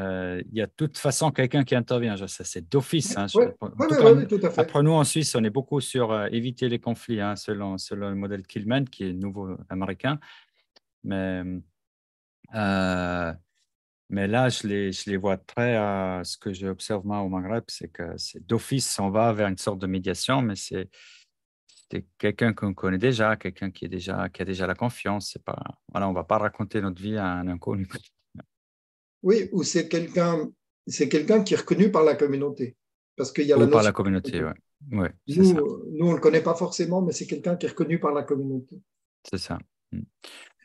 il y a de toute façon quelqu'un qui intervient. Ça, c'est d'office, hein. Oui, En oui, tout cas, oui, tout à fait. après nous, en Suisse, on est beaucoup sur éviter les conflits, hein, selon le modèle Killman, qui est nouveau américain. Mais, euh, mais là, je les vois très, ce que j'observe moi au Maghreb, c'est que c'est d'office, on va vers une sorte de médiation, mais c'est quelqu'un qu'on connaît déjà, quelqu'un qui a déjà la confiance. C'est pas, voilà, on va pas raconter notre vie à un inconnu. Oui, ou c'est quelqu'un qui est reconnu par la communauté. Parce qu'il y a la Ou par la notion. communauté, ouais. Ouais, c'est ça. Nous, on ne le connaît pas forcément, mais c'est quelqu'un qui est reconnu par la communauté. C'est ça. Mm.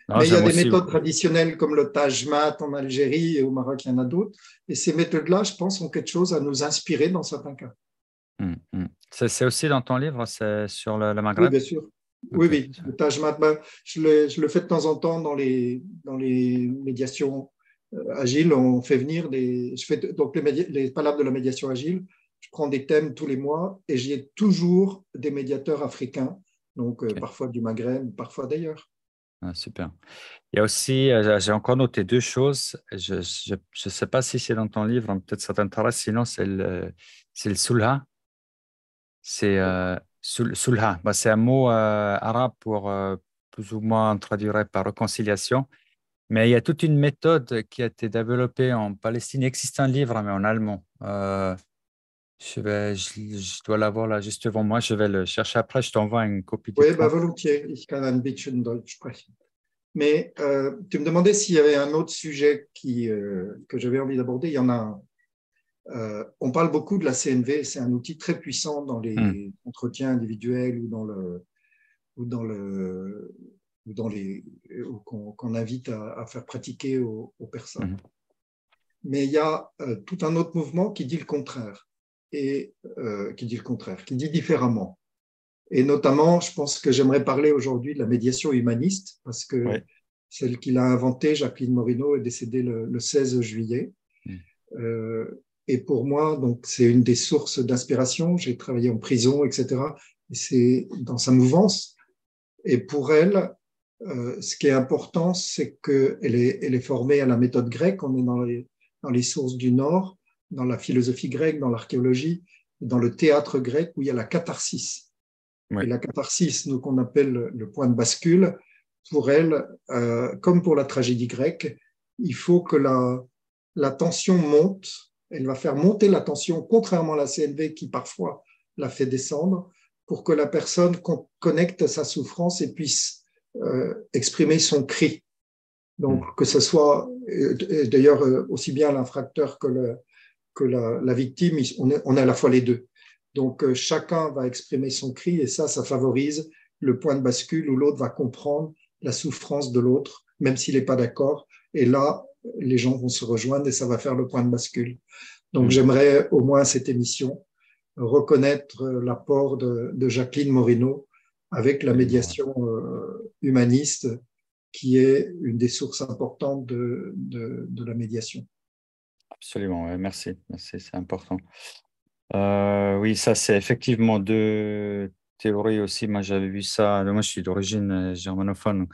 Non, Mais il y a j'aime des aussi. méthodes traditionnelles comme le Tajmat en Algérie et au Maroc, il y en a d'autres. Et ces méthodes-là, je pense, ont quelque chose à nous inspirer dans certains cas. C'est aussi dans ton livre, c'est sur le Oui, Maghreb? bien sûr. Oui, Ok. oui. Le Tajmat, ben, je le fais de temps en temps dans les médiations agiles. On fait venir je fais donc les palabres de la médiation agile. Je prends des thèmes tous les mois et j'ai toujours des médiateurs africains, donc Ok. parfois du Maghreb, parfois d'ailleurs. Ah, super. Il y a aussi, j'ai encore noté deux choses. Je sais pas si c'est dans ton livre, hein, peut-être ça t'intéresse, sinon c'est le sulha. C'est sulha. Bah, c'est un mot arabe pour plus ou moins traduire par réconciliation. Mais il y a toute une méthode qui a été développée en Palestine. Il existe un livre, mais en allemand. Je dois l'avoir là juste devant moi. Je vais le chercher après. Je t'envoie une copie Oui, bah, d'écran. volontiers. Ich kann ein bisschen Deutsch sprechen. Mais tu me demandais s'il y avait un autre sujet que j'avais envie d'aborder. Il y en a un. On parle beaucoup de la CNV, c'est un outil très puissant dans Hmm, les entretiens individuels ou dans le, ou dans les, ou qu'on invite à faire pratiquer aux personnes. hmm. Mais il y a tout un autre mouvement qui dit le contraire, et qui dit différemment. Et notamment, je pense que j'aimerais parler aujourd'hui de la médiation humaniste, parce que Oui. celle qui l'a inventée, Jacqueline Morino, est décédée le 16 juillet. Hmm, Et pour moi, donc, c'est une des sources d'inspiration. J'ai travaillé en prison, etc. Et c'est dans sa mouvance. Et pour elle, ce qui est important, c'est qu'elle est formée à la méthode grecque. On est dans les sources du Nord, dans la philosophie grecque, dans l'archéologie, dans le théâtre grec, où il y a la catharsis. Et Oui. la catharsis, nous qu'on appelle le point de bascule, pour elle, comme pour la tragédie grecque, il faut que la tension monte. Elle va faire monter la tension, contrairement à la CNV qui parfois la fait descendre, pour que la personne connecte sa souffrance et puisse exprimer son cri. Donc, que ce soit, d'ailleurs, aussi bien l'infracteur que la victime, on est à la fois les deux. Donc, chacun va exprimer son cri et ça favorise le point de bascule où l'autre va comprendre la souffrance de l'autre, même s'il n'est pas d'accord. Et là, les gens vont se rejoindre et ça va faire le point de bascule. Donc, j'aimerais au moins cette émission reconnaître l'apport de Jacqueline Morino avec la Absolument, médiation humaniste qui est une des sources importantes de la médiation. absolument, ouais. Merci, merci, c'est important. Oui, ça, c'est effectivement deux théories aussi. Moi, j'avais vu ça. Moi, je suis d'origine germanophone.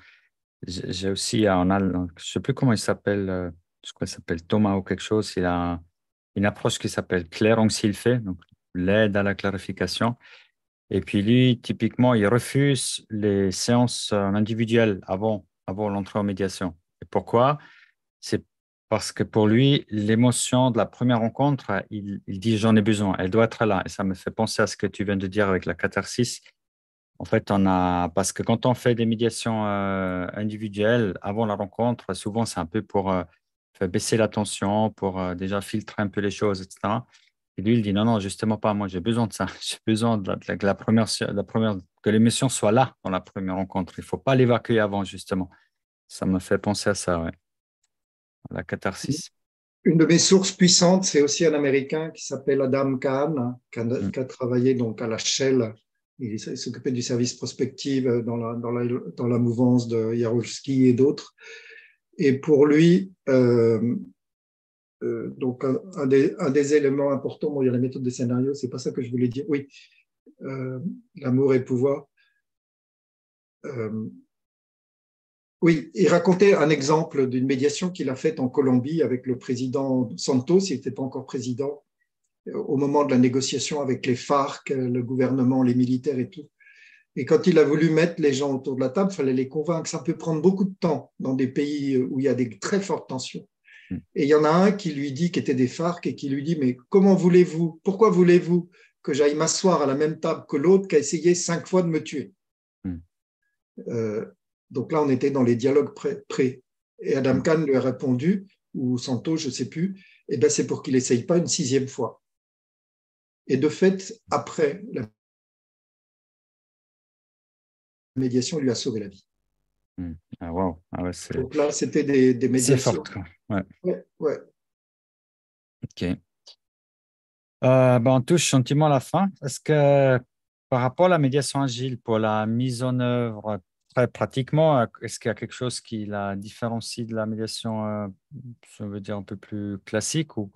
J'ai aussi un Allemand, je ne sais plus comment il s'appelle, je crois qu'il s'appelle Thomas ou quelque chose. Il a une approche qui s'appelle Klärungshilfe, donc l'aide à la clarification. Et puis lui, typiquement, il refuse les séances en individuel avant l'entrée en médiation. Et pourquoi? C'est parce que pour lui, l'émotion de la première rencontre, il dit j'en ai besoin, elle doit être là. Et ça me fait penser à ce que tu viens de dire avec la catharsis. En fait, parce que quand on fait des médiations individuelles avant la rencontre, souvent c'est un peu pour faire baisser la tension, pour déjà filtrer un peu les choses, etc. Et lui, il dit non, non, justement pas, moi j'ai besoin de ça. J'ai besoin que que l'émotion soit là dans la première rencontre. Il ne faut pas l'évacuer avant, justement. Ça me fait penser à ça, ouais. La catharsis. Une de mes sources puissantes, c'est aussi un Américain qui s'appelle Adam Kahn, Mm. qui a travaillé donc à la Shell. Il s'occupait du service prospective dans la mouvance de Jaruzelski et d'autres. Et pour lui, donc un des éléments importants, bon, il y a la méthode des scénarios, c'est pas ça que je voulais dire. Oui, l'amour et le pouvoir. Euh, oui, il racontait un exemple d'une médiation qu'il a faite en Colombie avec le président Santos, il n'était pas encore président, au moment de la négociation avec les FARC, le gouvernement, les militaires et tout. Et quand il a voulu mettre les gens autour de la table, il fallait les convaincre. Ça peut prendre beaucoup de temps dans des pays où il y a des très fortes tensions. Mm. Et il y en a un qui lui dit, qui était des FARC, et qui lui dit, mais comment voulez-vous, pourquoi voulez-vous que j'aille m'asseoir à la même table que l'autre qui a essayé 5 fois de me tuer? Mm. euh, Donc là, on était dans les dialogues prêts. Et Adam Mm. Kahn lui a répondu, ou Santos, je ne sais plus, eh ben, c'est pour qu'il n'essaye pas une 6e fois. Et de fait, après, la médiation lui a sauvé la vie. Mm. Ah, wow. Ah, ouais, Donc là, c'était des c'est médiations. fort, quoi. Ouais. Ouais, ouais. OK. Ben, on touche gentiment à la fin. Est-ce que par rapport à la médiation agile, pour la mise en œuvre très pratiquement, est-ce qu'il y a quelque chose qui la différencie de la médiation, je veux dire, un peu plus classique ou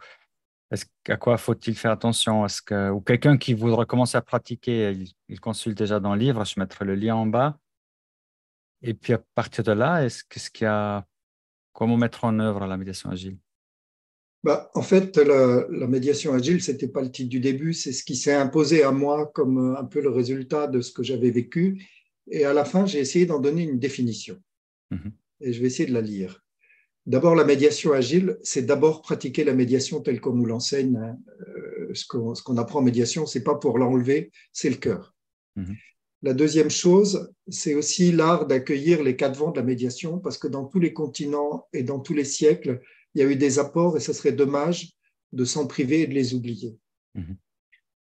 à quoi faut-il faire attention? Ou quelqu'un qui voudrait commencer à pratiquer, il consulte déjà dans le livre, je mettrai le lien en bas. Et puis à partir de là, qu'est-ce qu'il y a, comment mettre en œuvre la médiation agile? Bah, en fait, la médiation agile, ce n'était pas le titre du début, c'est ce qui s'est imposé à moi comme un peu le résultat de ce que j'avais vécu. Et à la fin, j'ai essayé d'en donner une définition. Mhm. Et je vais essayer de la lire. D'abord, la médiation agile, c'est d'abord pratiquer la médiation telle qu'on nous l'enseigne. Hein. Ce qu'on apprend en médiation, c'est pas pour l'enlever, c'est le cœur. Mhm. La deuxième chose, c'est aussi l'art d'accueillir les 4 vents de la médiation, parce que dans tous les continents et dans tous les siècles, il y a eu des apports et ce serait dommage de s'en priver et de les oublier. Mhm.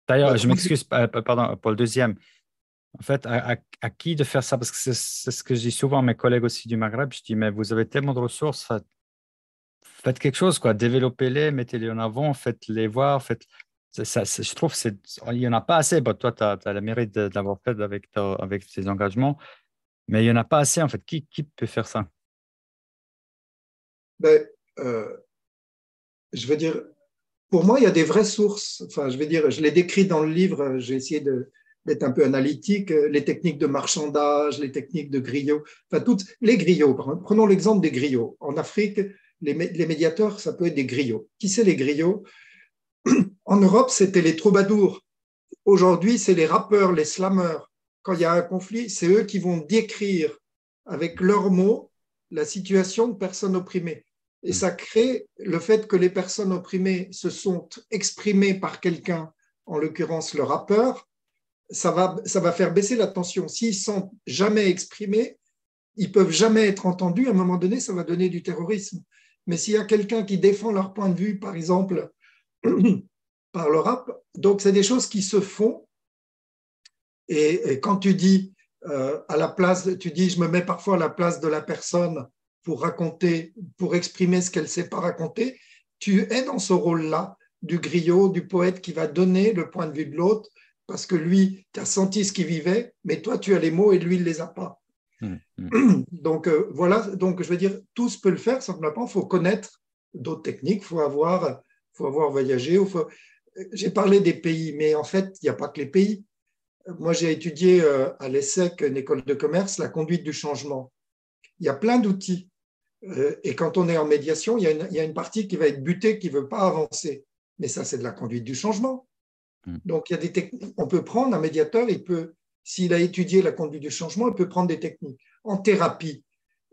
La D'ailleurs, je troisième, m'excuse, pardon, pour le deuxième. En fait, à qui de faire ça? Parce que c'est ce que je dis souvent à mes collègues aussi du Maghreb. Je dis, mais vous avez tellement de ressources, faites quelque chose, quoi. Développez-les, mettez-les en avant, faites-les voir. Je trouve il n'y en a pas assez. Bon, toi, tu as le mérite d'avoir fait avec tes engagements, mais il n'y en a pas assez, en fait. Qui peut faire ça? ben, euh, je veux dire, pour moi, il y a des vraies sources. Enfin, je veux dire, je l'ai décrit dans le livre, j'ai essayé d'être un peu analytique, les techniques de marchandage, les techniques de griot, enfin, toutes les griots. Prenons l'exemple des griots. En Afrique, les médiateurs, ça peut être des griots. Qui c'est les griots? En Europe, c'était les troubadours. Aujourd'hui, c'est les rappeurs, les slammeurs. quand il y a un conflit, c'est eux qui vont décrire avec leurs mots la situation de personnes opprimées. Et ça crée le fait que les personnes opprimées se sont exprimées par quelqu'un, en l'occurrence le rappeur, ça va faire baisser la tension. S'ils ne sont jamais exprimés, ils ne peuvent jamais être entendus. À un moment donné, ça va donner du terrorisme. Mais s'il y a quelqu'un qui défend leur point de vue, par exemple, par le rap, donc c'est des choses qui se font. Et quand tu dis à la place, tu dis, je me mets parfois à la place de la personne pour raconter, pour exprimer ce qu'elle ne sait pas raconter, tu es dans ce rôle-là du griot, du poète qui va donner le point de vue de l'autre parce que lui, tu as senti ce qu'il vivait, mais toi, tu as les mots et lui, il ne les a pas. Donc, voilà, donc je veux dire, tous peuvent le faire, simplement, il faut connaître d'autres techniques, il faut avoir voyagé. J'ai parlé des pays, mais en fait, il n'y a pas que les pays. Moi, j'ai étudié à l'ESSEC, une école de commerce, la conduite du changement. Il y a plein d'outils. Et quand on est en médiation, il y a une partie qui va être butée, qui ne veut pas avancer. Mais ça, c'est de la conduite du changement. Donc, il y a des techniques. On peut prendre un médiateur, s'il a étudié la conduite du changement, il peut prendre des techniques. En thérapie,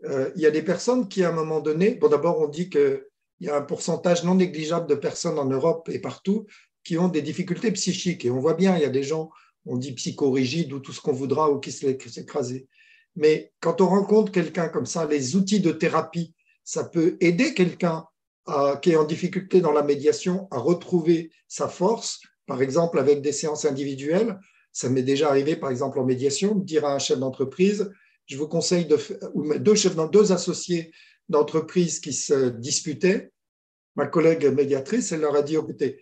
il y a des personnes qui, à un moment donné, bon, d'abord, on dit qu'il y a un pourcentage non négligeable de personnes en Europe et partout qui ont des difficultés psychiques. Et on voit bien, il y a des gens, on dit psychorigides ou tout ce qu'on voudra, ou qui se laissent écraser. Mais quand on rencontre quelqu'un comme ça, les outils de thérapie, ça peut aider quelqu'un qui est en difficulté dans la médiation à retrouver sa force, par exemple avec des séances individuelles. Ça m'est déjà arrivé, par exemple en médiation, de dire à un chef d'entreprise, je vous conseille ou deux associés d'entreprise qui se disputaient. Ma collègue médiatrice, elle leur a dit, écoutez,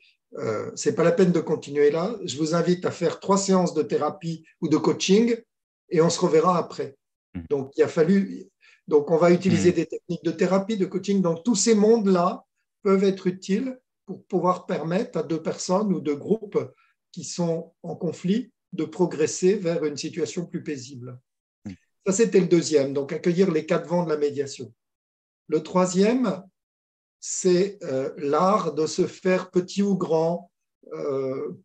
c'est pas la peine de continuer là, je vous invite à faire 3 séances de thérapie ou de coaching et on se reverra après. Donc, on va utiliser des techniques de thérapie, de coaching. Donc, tous ces mondes-là peuvent être utiles pour pouvoir permettre à deux personnes ou deux groupes qui sont en conflit de progresser vers une situation plus paisible. Ça, c'était le deuxième, donc accueillir les 4 vents de la médiation. Le troisième, c'est l'art de se faire petit ou grand,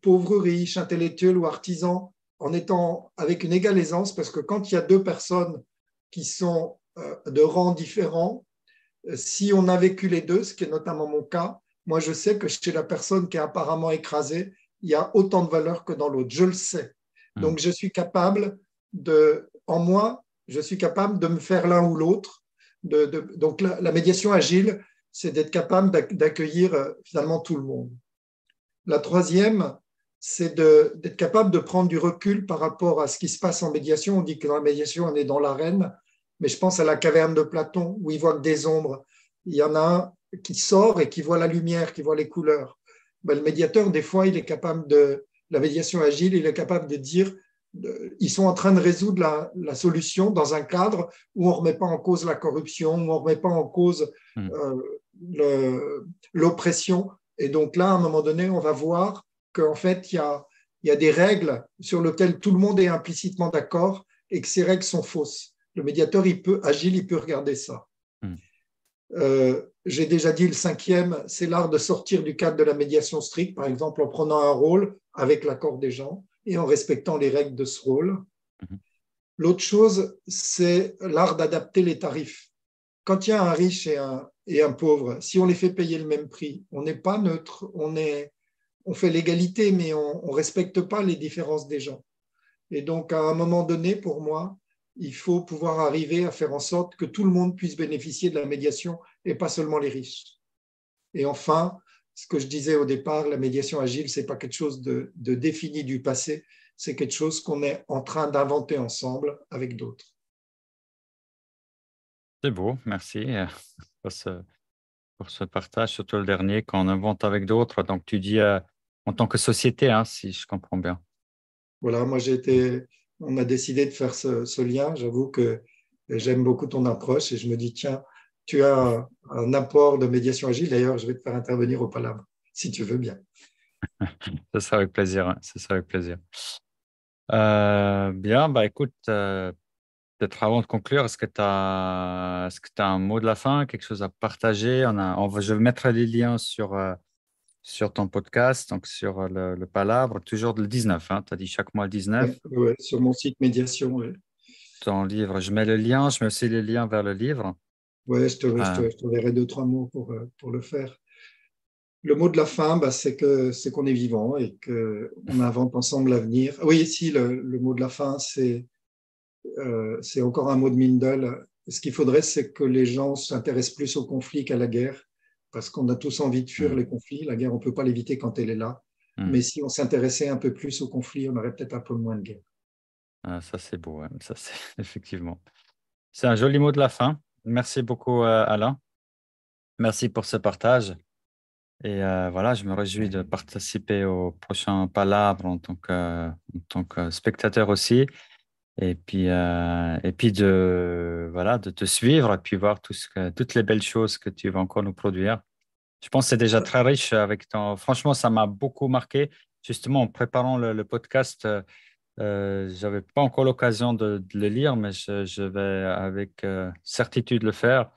pauvre ou riche, intellectuel ou artisan, en étant avec une égale aisance, parce que quand il y a deux personnes qui sont de rangs différents, si on a vécu les deux, ce qui est notamment mon cas, moi je sais que chez la personne qui est apparemment écrasée, il y a autant de valeur que dans l'autre, je le sais. Donc je suis capable en moi, je suis capable de me faire l'un ou l'autre. Donc la médiation agile, c'est d'être capable d'accueillir finalement tout le monde. La troisième, c'est d'être capable de prendre du recul par rapport à ce qui se passe en médiation. On dit que dans la médiation, on est dans l'arène, mais je pense à la caverne de Platon, où il voit que des ombres. Il y en a un qui sort et qui voit la lumière, qui voit les couleurs. Ben, le médiateur, des fois, il est capable la médiation agile, il est capable de dire ils sont en train de résoudre la solution dans un cadre où on ne remet pas en cause la corruption, où on ne remet pas en cause l'oppression. Et donc là, à un moment donné, on va voir qu'en fait, il y a des règles sur lesquelles tout le monde est implicitement d'accord et que ces règles sont fausses. Le médiateur, il peut regarder ça. J'ai déjà dit le cinquième, c'est l'art de sortir du cadre de la médiation stricte, par exemple en prenant un rôle avec l'accord des gens et en respectant les règles de ce rôle. L'autre chose, c'est l'art d'adapter les tarifs. Quand il y a un riche et un pauvre, si on les fait payer le même prix, on n'est pas neutre, on fait l'égalité, mais on ne respecte pas les différences des gens. Et donc, à un moment donné, pour moi, il faut pouvoir arriver à faire en sorte que tout le monde puisse bénéficier de la médiation et pas seulement les riches. Et enfin, ce que je disais au départ, la médiation agile, ce n'est pas quelque chose de défini du passé, c'est quelque chose qu'on est en train d'inventer ensemble avec d'autres. C'est beau, merci pour ce partage, surtout le dernier, qu'on invente avec d'autres. Donc, tu dis en tant que société, hein, si je comprends bien. Voilà, moi on a décidé de faire ce lien. J'avoue que j'aime beaucoup ton approche et je me dis, tiens, tu as un apport de médiation agile. D'ailleurs, je vais te faire intervenir au Palabre, si tu veux bien. Ce sera avec plaisir. Hein, ce sera avec plaisir. Bien, bah écoute, peut-être avant de conclure, est-ce que tu as un mot de la fin, quelque chose à partager? Je vais mettre les liens sur ton podcast, donc sur le Palabre, toujours le 19, hein, tu as dit chaque mois le 19. Ouais, sur mon site Médiation. Ouais. Ton livre, je mets le lien, je mets aussi le lien vers le livre. Ouais, je te verrai 2-3 mots pour le faire. Le mot de la fin, c'est qu'on est vivant et qu'on invente ensemble l'avenir. Oui, si, le mot de la fin, c'est encore un mot de Mindel. Ce qu'il faudrait, c'est que les gens s'intéressent plus au conflit qu'à la guerre, parce qu'on a tous envie de fuir les conflits. La guerre, on ne peut pas l'éviter quand elle est là. Mais si on s'intéressait un peu plus au conflit, on aurait peut-être un peu moins de guerre. Ça, c'est beau, hein. Ça, c'est effectivement. C'est un joli mot de la fin. Merci beaucoup, Alain. Merci pour ce partage. Et voilà, je me réjouis de participer au prochain Palabre en tant que spectateur aussi. Et puis de te suivre et puis voir toutes les belles choses que tu vas encore nous produire. Je pense que c'est déjà très riche avec ton. Franchement, ça m'a beaucoup marqué. Justement, en préparant le podcast, je n'avais pas encore l'occasion de le lire, mais je vais avec certitude le faire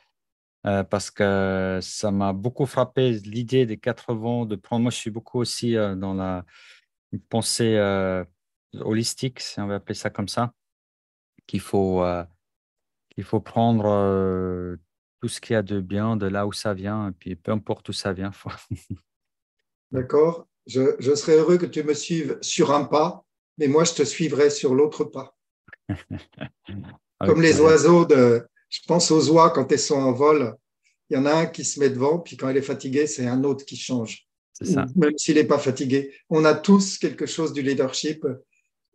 parce que ça m'a beaucoup frappé l'idée des quatre vents, de prendre. Moi, je suis beaucoup aussi dans une pensée holistique, si on va appeler ça comme ça, qu'il faut, euh, qu'il faut prendre tout ce qu'il y a de bien de là où ça vient, et puis peu importe où ça vient. D'accord? Je serais heureux que tu me suives sur un pas, mais moi, je te suivrai sur l'autre pas. Avec Comme les plaisir. oiseaux je pense aux oies quand elles sont en vol. Il y en a un qui se met devant, puis quand il est fatigué, c'est un autre qui change. C'est Ou ça. même s'il n'est pas fatigué. On a tous quelque chose du leadership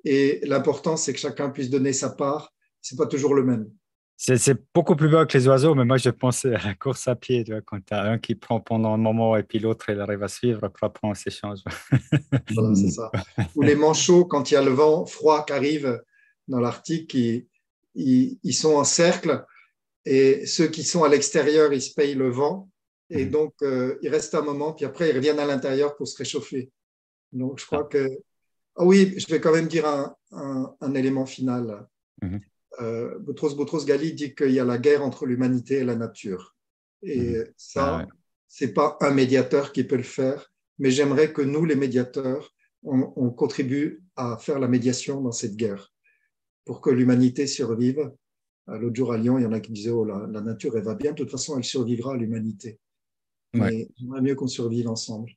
et l'important, c'est que chacun puisse donner sa part. Ce n'est pas toujours le même. C'est beaucoup plus bas que les oiseaux, mais moi, je pensais à la course à pied, tu vois, quand tu as un qui prend pendant un moment et puis l'autre, il arrive à suivre, après, on s'échange. Voilà, c'est ça. Ou les manchots, quand il y a le vent froid qui arrive dans l'Arctique, ils sont en cercle et ceux qui sont à l'extérieur, ils se payent le vent. Et donc, ils restent un moment, puis après, ils reviennent à l'intérieur pour se réchauffer. Donc, je crois que… Ah oui, je vais quand même dire un élément final. Mhm. Boutros Ghali dit qu'il y a la guerre entre l'humanité et la nature. Et Ah ouais. ça, c'est pas un médiateur qui peut le faire, mais j'aimerais que nous, les médiateurs, on contribue à faire la médiation dans cette guerre pour que l'humanité survive. L'autre jour à Lyon, il y en a qui disaient, oh, la nature, elle va bien, de toute façon, elle survivra à l'humanité. Ouais. Mais j'aimerais mieux qu'on survive ensemble.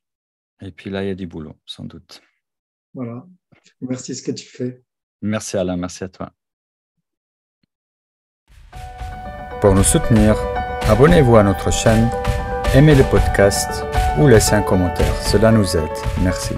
Et puis là, il y a du boulot, sans doute. Voilà. Merci ce que tu fais. Merci Alain, merci à toi. Pour nous soutenir, abonnez-vous à notre chaîne, aimez le podcast ou laissez un commentaire. Cela nous aide. Merci.